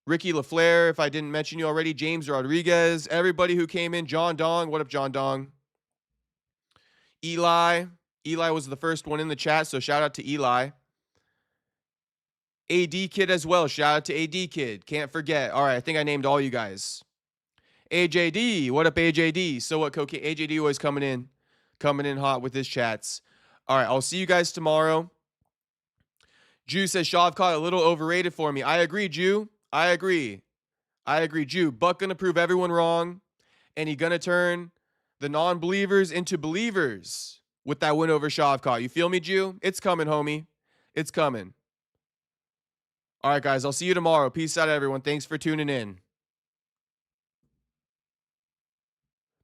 Ricky LaFleur, if I didn't mention you already. James Rodriguez. Everybody who came in. John Dong. What up, John Dong? Eli. Eli was the first one in the chat, so shout out to Eli. AD Kid as well. Shout out to AD Kid. Can't forget. All right, I think I named all you guys. AJD. What up, AJD? So what, Cocaine? AJD always coming in hot with his chats. All right, I'll see you guys tomorrow. Jew says Shavkat a little overrated for me. I agree, Jew. I agree. Jew. Buck gonna prove everyone wrong, and he gonna turn the non-believers into believers with that win over Shavkat. You feel me, Jew? It's coming, homie. It's coming. All right, guys. I'll see you tomorrow. Peace out, everyone. Thanks for tuning in.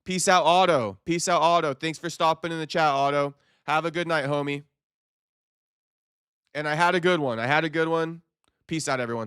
Peace out, Otto. Peace out, Otto. Thanks for stopping in the chat, Otto. Have a good night, homie. And I had a good one. Peace out, everyone.